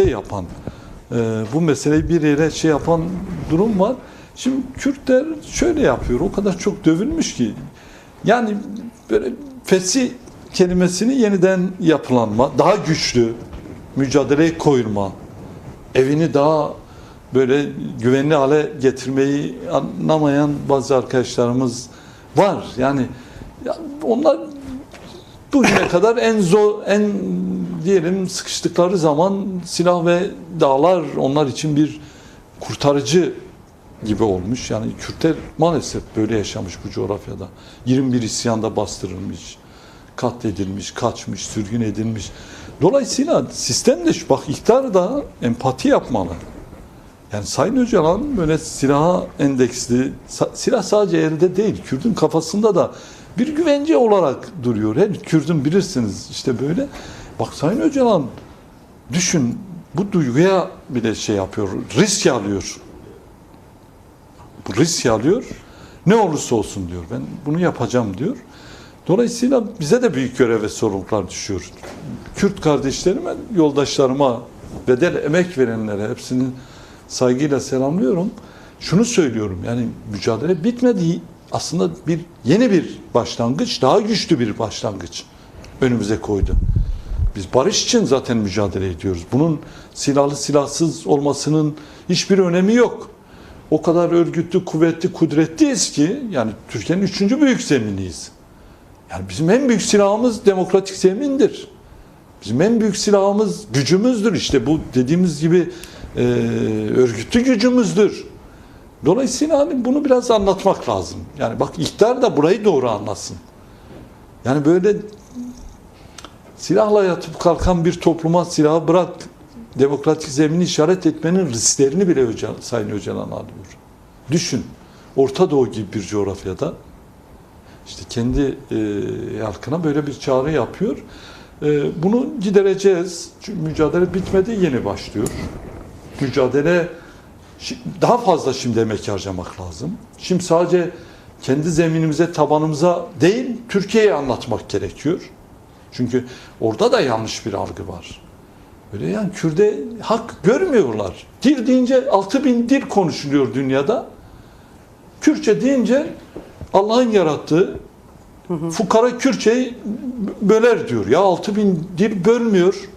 yapan, bu meseleyi bir yere yapan durum var. Şimdi Kürtler şöyle yapıyor, o kadar çok dövülmüş ki, yani böyle fesih kelimesini yeniden yapılanma, daha güçlü, mücadeleye koyulma, evini daha böyle güvenli hale getirmeyi anlamayan bazı arkadaşlarımız var. Yani onlar bugüne kadar en diyelim sıkıştıkları zaman silah ve dağlar onlar için bir kurtarıcı gibi olmuş. Yani Kürtler maalesef böyle yaşamış bu coğrafyada. 21 isyanda bastırılmış, katledilmiş, kaçmış, sürgün edilmiş. Dolayısıyla sistem de bak, iktidar da empati yapmalı. Yani Sayın Öcalan böyle silaha endeksli, silah sadece elde değil, Kürt'ün kafasında da bir güvence olarak duruyor. Her Kürt'ün bilirsiniz işte böyle. Bak, Sayın Öcalan düşün, bu duyguya bile yapıyor, risk alıyor. Bu risk alıyor Ne olursa olsun diyor. Ben bunu yapacağım diyor. Dolayısıyla bize de büyük görev ve sorumluluklar düşüyor. Kürt kardeşlerime, yoldaşlarıma, bedel emek verenlere hepsini saygıyla selamlıyorum. Şunu söylüyorum, yani mücadele bitmedi. Aslında yeni bir başlangıç, daha güçlü bir başlangıç önümüze koydu. Biz barış için zaten mücadele ediyoruz. Bunun silahlı silahsız olmasının hiçbir önemi yok. O kadar örgütlü, kuvvetli, kudretliyiz ki yani Türkiye'nin 3. büyük zeminiyiz. Yani bizim en büyük silahımız demokratik zemindir. Bizim en büyük silahımız gücümüzdür. İşte bu dediğimiz gibi örgütlü gücümüzdür. Dolayısıyla hani bunu biraz anlatmak lazım. Yani bak iktidar da burayı doğru anlasın. Yani böyle silahla yatıp kalkan bir topluma silahı bırak, demokratik zemini işaret etmenin risklerini bile Sayın Öcalan alıyor. Düşün, Orta Doğu gibi bir coğrafyada işte kendi halkına böyle bir çağrı yapıyor. Bunu gidereceğiz. Çünkü mücadele bitmedi, yeni başlıyor. Mücadele daha fazla şimdi emek harcamak lazım. Şimdi sadece kendi zeminimize, tabanımıza değil, Türkiye'ye anlatmak gerekiyor. Çünkü orada da yanlış bir algı var. Öyle yani Kürt'e hak görmüyorlar. Dil deyince 6000 dil konuşuluyor dünyada. Kürtçe deyince Allah'ın yarattığı fukara Kürtçeyi böler diyor. Ya 6000 dil bölmüyor.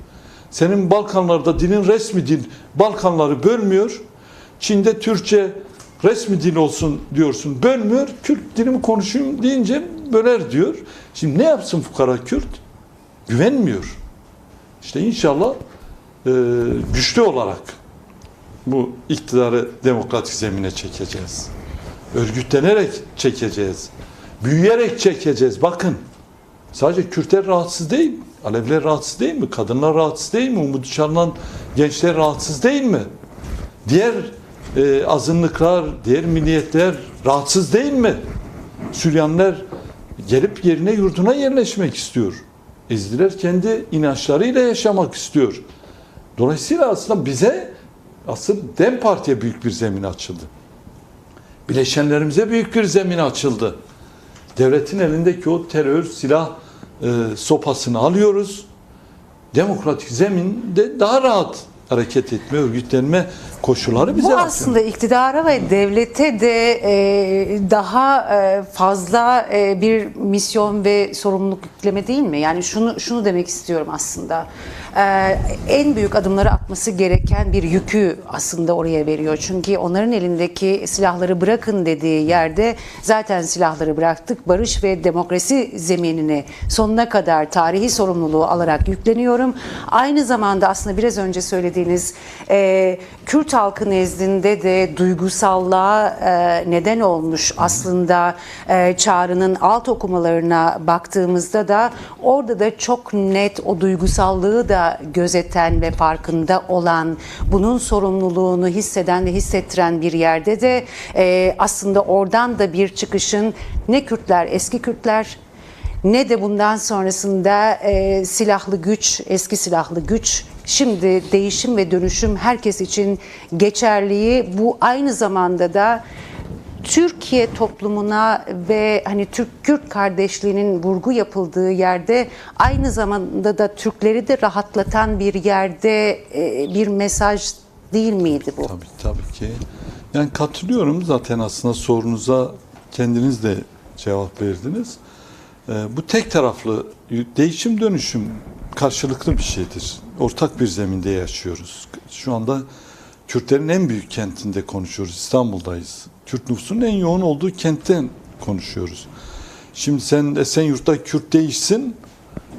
Senin Balkanlarda dilin resmi dil Balkanları bölmüyor. Çin'de Türkçe resmi dil olsun diyorsun, bölmüyor. Kürt dilimi konuşayım deyince böler diyor. Şimdi ne yapsın fukara Kürt? Güvenmiyor. İşte inşallah güçlü olarak bu iktidarı demokratik zemine çekeceğiz. Örgütlenerek çekeceğiz. Büyüyerek çekeceğiz. Bakın sadece Kürtler rahatsız değil. Aleviler rahatsız değil mi? Kadınlar rahatsız değil mi? Umudu çalınan gençler rahatsız değil mi? Diğer azınlıklar, diğer milliyetler rahatsız değil mi? Süryaniler gelip yerine yurduna yerleşmek istiyor. Ezidiler kendi inançlarıyla yaşamak istiyor. Dolayısıyla aslında bize DEM Parti'ye büyük bir zemin açıldı. Bileşenlerimize büyük bir zemin açıldı. Devletin elindeki o terör, silah sopasını alıyoruz. Demokratik zeminde daha rahat hareket etme, örgütlenme koşulları bize Bu aslında iktidara ve devlete de daha fazla bir misyon ve sorumluluk yükleme değil mi? Yani şunu demek istiyorum aslında. En büyük adımları atması gereken bir yükü aslında oraya veriyor. Çünkü onların elindeki silahları bırakın dediği yerde zaten silahları bıraktık. Barış ve demokrasi zeminini sonuna kadar tarihi sorumluluğu alarak yükleniyorum. Aynı zamanda aslında biraz önce söylediğiniz Kürt halkı nezdinde de duygusallığa neden olmuş aslında çağrının alt okumalarına baktığımızda da orada da çok net o duygusallığı da gözeten ve farkında olan, bunun sorumluluğunu hisseden ve hissettiren bir yerde de aslında oradan da bir çıkışın ne Kürtler, eski Kürtler ne de bundan sonrasında silahlı güç, eski silahlı güç, şimdi değişim ve dönüşüm herkes için geçerliği, bu aynı zamanda da Türkiye toplumuna ve hani Türk-Kürt kardeşliğinin vurgu yapıldığı yerde aynı zamanda da Türkleri de rahatlatan bir yerde bir mesaj değil miydi bu? Tabii ki. Yani katılıyorum, zaten aslında sorunuza kendiniz de cevap verdiniz. Bu tek taraflı değişim dönüşüm karşılıklı bir şeydir. Ortak bir zeminde yaşıyoruz. Şu anda Kürtlerin en büyük kentinde konuşuyoruz. İstanbul'dayız. Kürt nüfusunun en yoğun olduğu kentten konuşuyoruz. Şimdi sen Esenyurt'ta Kürt değişsin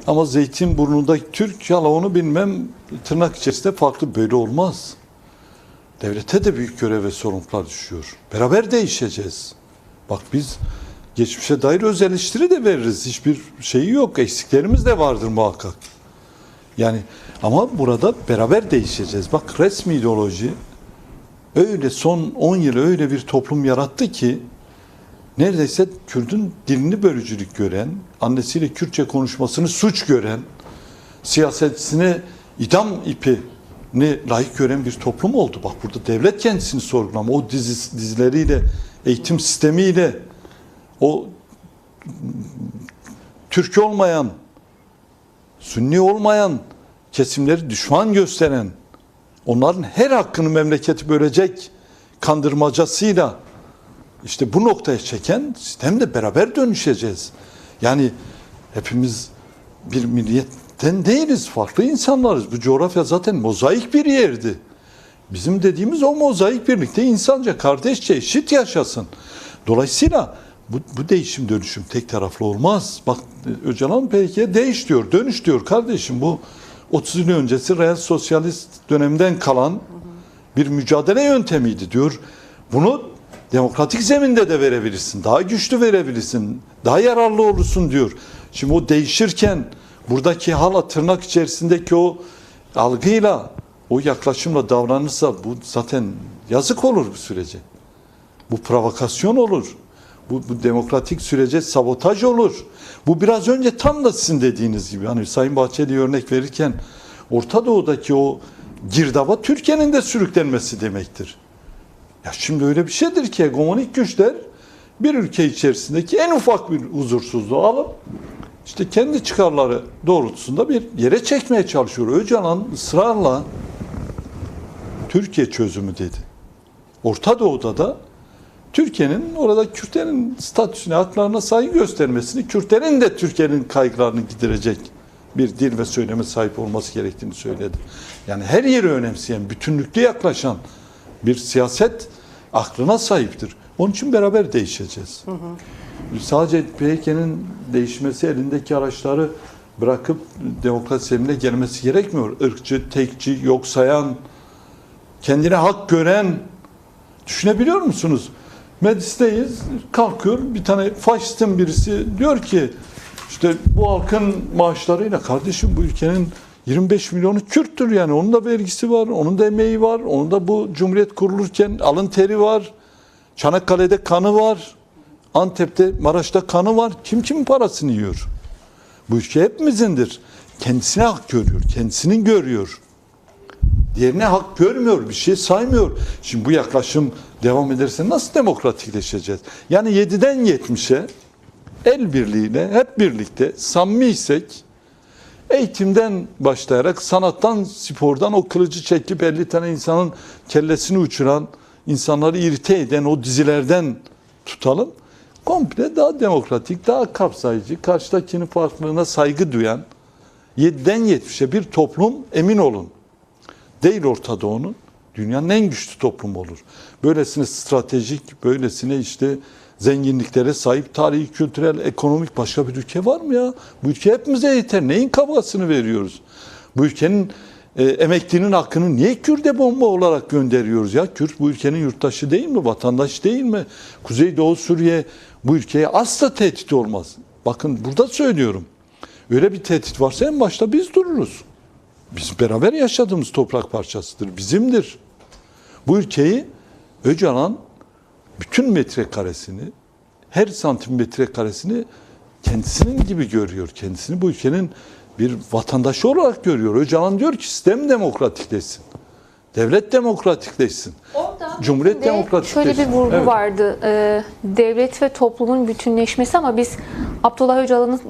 ama Zeytinburnu'nda Türk, yala onu bilmem, tırnak içerisinde farklı, böyle olmaz. Devlete de büyük görev ve sorumluluklar düşüyor. Beraber değişeceğiz. Bak biz geçmişe dair öz eleştiri de veririz. Hiçbir şeyi yok. Eksiklerimiz de vardır muhakkak. Yani ama burada beraber değişeceğiz. Bak resmi ideoloji öyle son 10 yıl öyle bir toplum yarattı ki neredeyse Kürt'ün dilini bölücülük gören, annesiyle Kürtçe konuşmasını suç gören, siyasetçisine idam ipini layık gören bir toplum oldu. Bak burada devlet kendisini sorgulama, o dizileriyle, eğitim sistemiyle, o Türk olmayan, Sünni olmayan kesimleri düşman gösteren, onların her hakkını memleketi bölecek kandırmacasıyla işte bu noktaya çeken sistemle beraber dönüşeceğiz. Yani hepimiz bir milliyetten değiliz, farklı insanlarız. Bu coğrafya zaten mozaik bir yerdi. Bizim dediğimiz o mozaik birlikte insanca, kardeşçe, eşit yaşasın. Dolayısıyla bu değişim dönüşüm tek taraflı olmaz. Bak Öcalan PKK'ye değiş diyor, dönüş diyor kardeşim. Bu 30 yıl öncesi real sosyalist dönemden kalan bir mücadele yöntemiydi diyor. Bunu demokratik zeminde de verebilirsin, daha güçlü verebilirsin, daha yararlı olursun diyor. Şimdi o değişirken buradaki hala tırnak içerisindeki o algıyla, o yaklaşımla davranırsa bu zaten yazık olur bu sürece. Bu provokasyon olur. Bu demokratik sürece sabotaj olur. Bu biraz önce tam da sizin dediğiniz gibi, hani Sayın Bahçeli örnek verirken Orta Doğu'daki o girdaba Türkiye'nin de sürüklenmesi demektir. Ya şimdi öyle bir şeydir ki hegemonik güçler bir ülke içerisindeki en ufak bir huzursuzluğu alıp işte kendi çıkarları doğrultusunda bir yere çekmeye çalışıyor. Öcalan ısrarla Türkiye çözümü dedi. Orta Doğu'da da Türkiye'nin orada Kürtlerin statüsüne, haklarına saygı göstermesini, Kürtlerin de Türkiye'nin kaygılarını giderecek bir dil ve söyleme sahip olması gerektiğini söyledi. Yani her yeri önemseyen, bütünlüklü yaklaşan bir siyaset aklına sahiptir. Onun için beraber değişeceğiz. Sadece PKK'nın değişmesi, elindeki araçları bırakıp demokrasi zeminine gelmesi gerekmiyor. Irkçı, tekçi, yok sayan, kendine hak gören, düşünebiliyor musunuz? Meclisteyiz, kalkıyor bir tane faşistin birisi diyor ki işte bu halkın maaşlarıyla, kardeşim bu ülkenin 25 milyonu Kürttür, yani onun da vergisi var, onun da emeği var, onun da bu cumhuriyet kurulurken alın teri var, Çanakkale'de kanı var, Antep'te, Maraş'ta kanı var. Kim kimin parasını yiyor? Bu ülke hepimizindir. Kendisine hak görüyor, kendisinin görüyor. Diğerine hak görmüyor, bir şey saymıyor. Şimdi bu yaklaşım devam ederse nasıl demokratikleşeceğiz? Yani 7'den 70'e el birliğiyle hep birlikte samimiysek, eğitimden başlayarak sanattan, spordan o kılıcı çekip 50 tane insanın kellesini uçuran, insanları irite eden o dizilerden tutalım. Komple daha demokratik, daha kapsayıcı, karşıdakinin farklılığına saygı duyan 7'den 70'e bir toplum, emin olun, değil Orta Doğu'nun, dünyanın en güçlü toplumu olur. Böylesine stratejik, böylesine işte zenginliklere sahip, tarihi, kültürel, ekonomik başka bir ülke var mı ya? Bu ülke hepimize yeter. Neyin kavgasını veriyoruz? Bu ülkenin emeklinin hakkını niye Kürt'e bomba olarak gönderiyoruz ya? Kürt bu ülkenin yurttaşı değil mi? Vatandaş değil mi? Kuzeydoğu Suriye bu ülkeye asla tehdit olmaz. Bakın burada söylüyorum. Öyle bir tehdit varsa en başta biz dururuz. Biz beraber yaşadığımız toprak parçasıdır, bizimdir. Bu ülkeyi Öcalan bütün metrekaresini, her santimetre karesini kendisinin gibi görüyor. Kendisini bu ülkenin bir vatandaşı olarak görüyor. Öcalan diyor ki sistem demokratikleşsin. Devlet demokratikleşsin. Orada Cumhuriyet demokratikleşsin. şöyle bir vurgu Evet. vardı. Devlet ve toplumun bütünleşmesi, ama biz Abdullah Öcalan'ın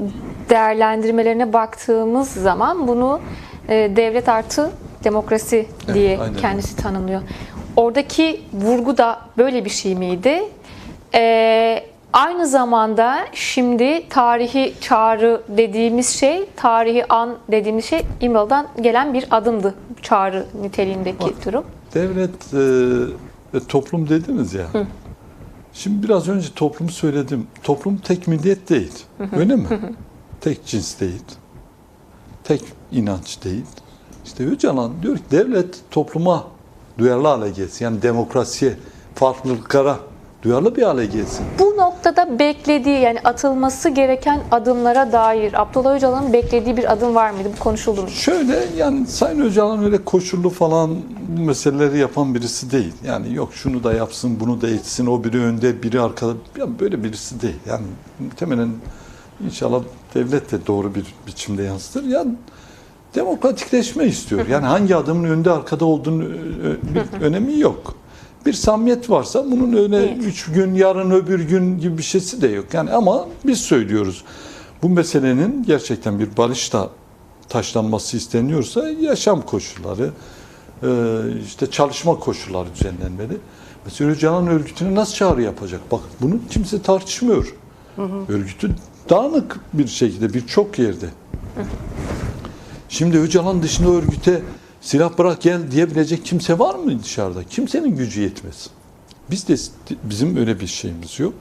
değerlendirmelerine baktığımız zaman bunu devlet artı demokrasi diye aynen. kendisi tanımlıyor. Oradaki vurgu da böyle bir şey miydi? Aynı zamanda şimdi tarihi çağrı dediğimiz şey, tarihi an dediğimiz şey İmralı'dan gelen bir adımdı. Çağrı niteliğindeki durum. Devlet ve toplum dediniz ya. Şimdi biraz önce toplumu söyledim. Toplum tek milliyet değil. Öyle mi? Tek cins değil. Tek inanç değil. İşte Öcalan diyor ki devlet topluma duyarlı hale gelsin. Yani demokrasiye, farklılıklara duyarlı bir hale gelsin. Bu noktada beklediği, yani atılması gereken adımlara dair Abdullah Öcalan'ın beklediği bir adım var mıydı? Bu konuşuldu mu? Şöyle, yani Sayın Öcalan öyle koşullu falan meseleleri yapan birisi değil. Yani yok şunu da yapsın, bunu da etsin, o biri önde, biri arkada. Yani böyle birisi değil. Yani muhtemelen inşallah devlet de doğru bir biçimde yansıtır. Yani demokratikleşme istiyor. Yani hangi adımın önde arkada olduğunu bir önemi yok. bir samimiyet varsa bunun öyle 3 gün, yarın öbür gün gibi bir şeysi de yok. Yani ama biz söylüyoruz. Bu meselenin gerçekten bir barışla taşlanması isteniyorsa yaşam koşulları, işte çalışma koşulları düzenlenmeli. Mesela Öcalan örgütüne nasıl çağrı yapacak? Bak bunu kimse tartışmıyor. Örgütü dağınık bir şekilde birçok yerde. Şimdi Öcalan dışında örgüte silah bırak gel diyebilecek kimse var mı dışarıda? Kimsenin gücü yetmez. Bizim öyle bir şeyimiz yok.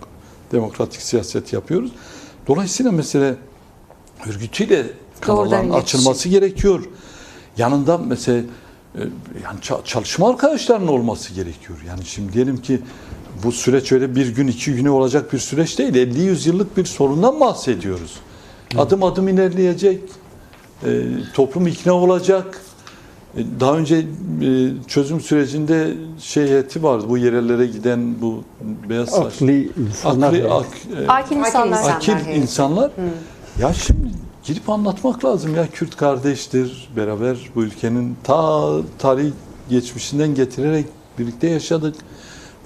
Demokratik siyaset yapıyoruz. Dolayısıyla mesele örgütüyle kanalların açılması gerekiyor. Yanında mesela yani çalışma arkadaşlarının olması gerekiyor. Yani şimdi diyelim ki bu süreç öyle bir gün, 2 güne olacak bir süreç değil. 50-100 yıllık bir sorundan bahsediyoruz. Adım adım ilerleyecek. Toplum ikna olacak. Daha önce çözüm sürecinde heyeti vardı. Bu yerellere giden bu beyaz saç. Akil insanlar. Ya şimdi gidip anlatmak lazım ya, Kürt kardeştir. Beraber bu ülkenin tarih geçmişinden getirerek birlikte yaşadık.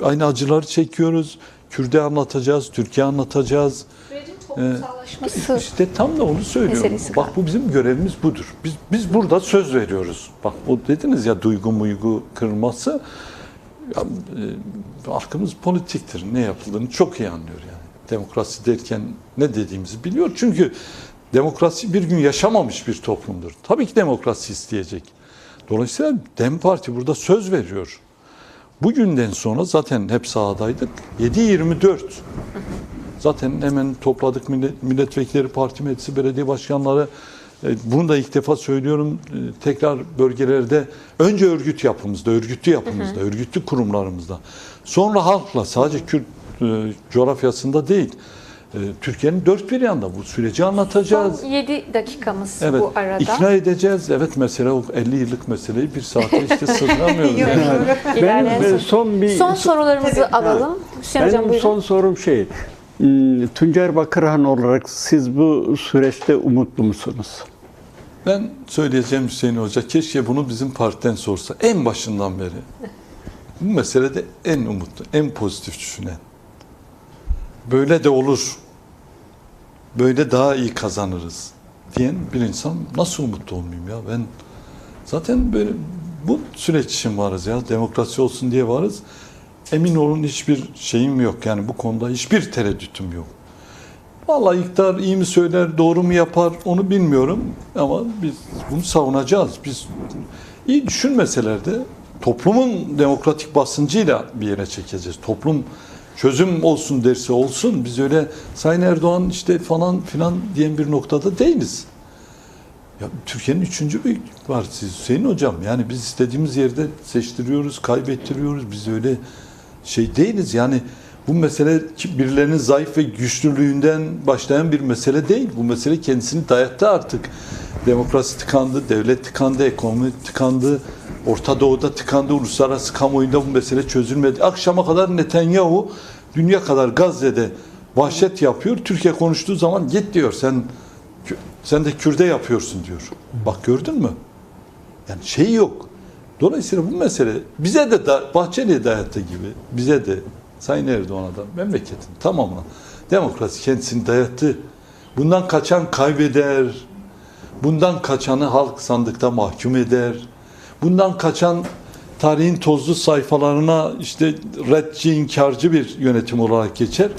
Aynı acıları çekiyoruz. Kürt'e anlatacağız, Türkiye anlatacağız. Sürecin toplumsallaşması. İşte tam da onu söylüyorum. Bak bu bizim görevimiz budur. Biz burada söz veriyoruz. Bak o dediniz ya, duygu muygu kırılması. Aklımız politiktir. Ne yapıldığını çok iyi anlıyor yani. Demokrasi derken ne dediğimizi biliyor. Çünkü demokrasi bir gün yaşamamış bir toplumdur. Tabii ki demokrasi isteyecek. Dolayısıyla DEM Parti burada söz veriyor. Bugünden sonra zaten hep sahadaydık. 7-24. Zaten hemen topladık milletvekilleri, parti meclisi, belediye başkanları. Bunu da ilk defa söylüyorum. Tekrar bölgelerde önce örgütlü yapımızda, örgütlü kurumlarımızda. Sonra halkla, sadece Kürt coğrafyasında değil, Türkiye'nin dört bir yanında bu süreci anlatacağız. Son 7 dakikamız evet, bu arada. İkna edeceğiz. Evet, mesela o 50 yıllık meseleyi bir saate işte sığdıramıyoruz. Ben son sorularımızı alalım. Hüseyin Hocam, buyurun. Son sorum Tuncer Bakırhan olarak siz bu süreçte umutlu musunuz? Ben söyleyeceğim Hüseyin Hoca, keşke bunu bizim partiden sorsa en başından beri. Bu meselede en umutlu, en pozitif düşünen. Böyle de olur. Böyle daha iyi kazanırız diyen bir insan nasıl umutlu olmayayım ya? Ben zaten böyle bu süreç için varız ya. Demokrasi olsun diye varız. Emin olun hiçbir şeyim yok. Yani bu konuda hiçbir tereddütüm yok. Vallahi iktidar iyi mi söyler, doğru mu yapar onu bilmiyorum. Ama biz bunu savunacağız. Biz iyi düşünmeseler de toplumun demokratik basıncıyla bir yere çekeceğiz. Toplum çözüm olsun derse olsun. Biz öyle Sayın Erdoğan işte falan filan diyen bir noktada değiliz. Ya Türkiye'nin 3. büyük partisi Hüseyin Hocam. Yani biz istediğimiz yerde seçtiriyoruz, kaybettiriyoruz. Biz öyle şey değiliz. Yani bu mesele birilerinin zayıf ve güçlülüğünden başlayan bir mesele değil. Bu mesele kendisini dayattı artık. Demokrasi tıkandı, devlet tıkandı, ekonomi tıkandı, Orta Doğu'da tıkandı, uluslararası kamuoyunda bu mesele çözülmedi. Akşama kadar Netanyahu dünya kadar Gazze'de vahşet yapıyor. Türkiye konuştuğu zaman git diyor, sen de Kürt'e yapıyorsun diyor. Bak gördün mü? Yani şey yok. Dolayısıyla bu mesele bize de Bahçeli'ye dayattığı gibi bize de, Sayın Erdoğan'a da, memleketin tamamına demokrasi kendisini dayattı. Bundan kaçan kaybeder. Bundan kaçanı halk sandıkta mahkum eder. Bundan kaçan tarihin tozlu sayfalarına işte redci, inkarcı bir yönetim olarak geçer.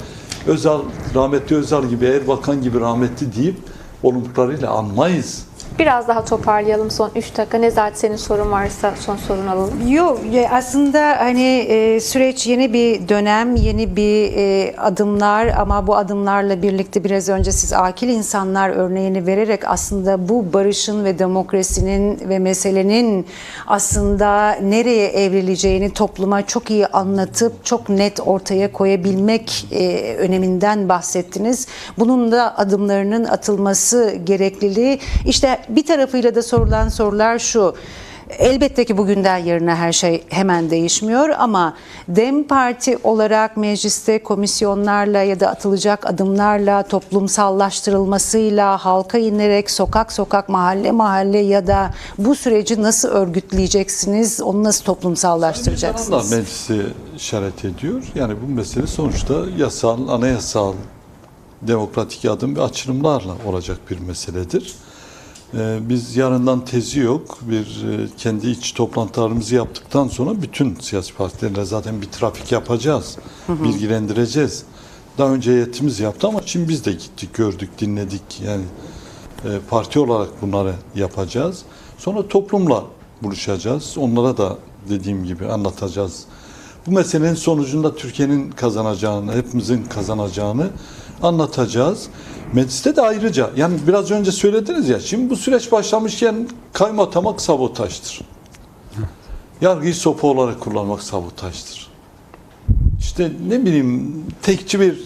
Rahmetli Özal gibi, Erbakan gibi rahmetli deyip olumluluklarıyla anmayız. Biraz daha toparlayalım son 3 dakika. Nezahat, senin sorun varsa son sorunu alalım. Yok, aslında hani süreç yeni bir dönem, yeni bir adımlar, ama bu adımlarla birlikte biraz önce siz akil insanlar örneğini vererek aslında bu barışın ve demokrasinin ve meselenin aslında nereye evrileceğini topluma çok iyi anlatıp çok net ortaya koyabilmek öneminden bahsettiniz. Bunun da adımlarının atılması gerekliliği. İşte bir tarafıyla da sorulan sorular şu: Elbette ki bugünden yarına her şey hemen değişmiyor ama DEM Parti olarak mecliste komisyonlarla ya da atılacak adımlarla, toplumsallaştırılmasıyla, halka inerek sokak sokak, mahalle mahalle ya da bu süreci nasıl örgütleyeceksiniz, onu nasıl toplumsallaştıracaksınız? Da meclisi işaret ediyor. Yani bu mesele sonuçta yasal, anayasal, demokratik adım ve açılımlarla olacak bir meseledir. Biz yarından tezi yok. Kendi iç toplantılarımızı yaptıktan sonra bütün siyasi partilerle zaten bir trafik yapacağız. Bilgilendireceğiz. Daha önce heyetimiz yaptı ama şimdi biz de gittik, gördük, dinledik. Yani parti olarak bunları yapacağız. Sonra toplumla buluşacağız. Onlara da dediğim gibi anlatacağız. Bu meselenin sonucunda Türkiye'nin kazanacağını, hepimizin kazanacağını anlatacağız. Mecliste de ayrıca, yani biraz önce söylediniz ya, şimdi bu süreç başlamışken kaymatamak sabotajdır. Yargıyı sopa olarak kullanmak sabotajdır. İşte ne bileyim, tekçi bir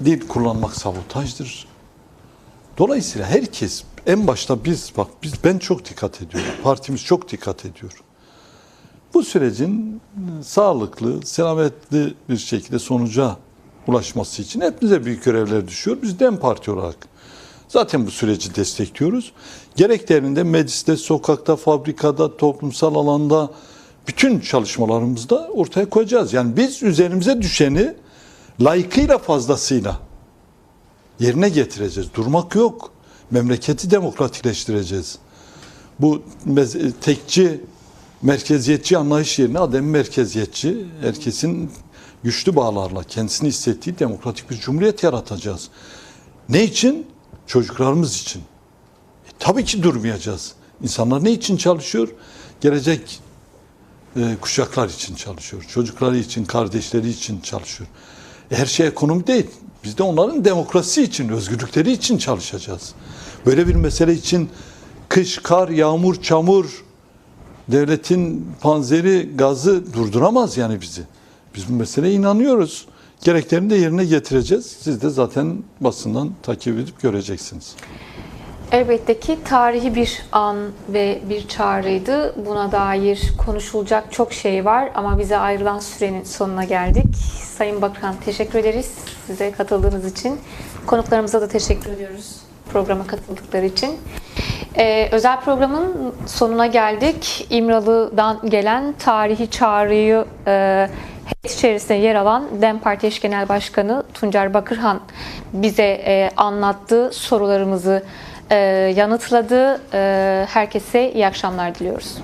dil kullanmak sabotajdır. Dolayısıyla herkes, en başta ben çok dikkat ediyorum. Partimiz çok dikkat ediyor. Bu sürecin sağlıklı, selametli bir şekilde sonuca ulaşması için hepimize büyük görevler düşüyor. Biz DEM Parti olarak zaten bu süreci destekliyoruz. Gereklerinde mecliste, sokakta, fabrikada, toplumsal alanda bütün çalışmalarımızda ortaya koyacağız. Yani biz üzerimize düşeni layıkıyla, fazlasıyla yerine getireceğiz. Durmak yok. Memleketi demokratikleştireceğiz. Bu tekçi, merkeziyetçi anlayış yerine adem merkeziyetçi, herkesin güçlü bağlarla kendisini hissettiği demokratik bir cumhuriyet yaratacağız. Ne için? Çocuklarımız için. Tabii ki durmayacağız. İnsanlar ne için çalışıyor? Gelecek kuşaklar için çalışıyor. Çocukları için, kardeşleri için çalışıyor. Her şey ekonomi değil. Biz de onların demokrasi için, özgürlükleri için çalışacağız. Böyle bir mesele için kış, kar, yağmur, çamur, devletin panzeri, gazı durduramaz yani bizi. Biz bu meseleye inanıyoruz. Gereklerini de yerine getireceğiz. Siz de zaten basından takip edip göreceksiniz. Elbette ki tarihi bir an ve bir çağrıydı. Buna dair konuşulacak çok şey var ama bize ayrılan sürenin sonuna geldik. Sayın Bakan, teşekkür ederiz size katıldığınız için. Konuklarımıza da teşekkür ediyoruz programa katıldıkları için. Özel programın sonuna geldik. İmralı'dan gelen tarihi çağrıyı heyet içerisinde yer alan DEM Parti Eş Genel Başkanı Tuncer Bakırhan bize anlattı, sorularımızı yanıtladı. Herkese iyi akşamlar diliyoruz.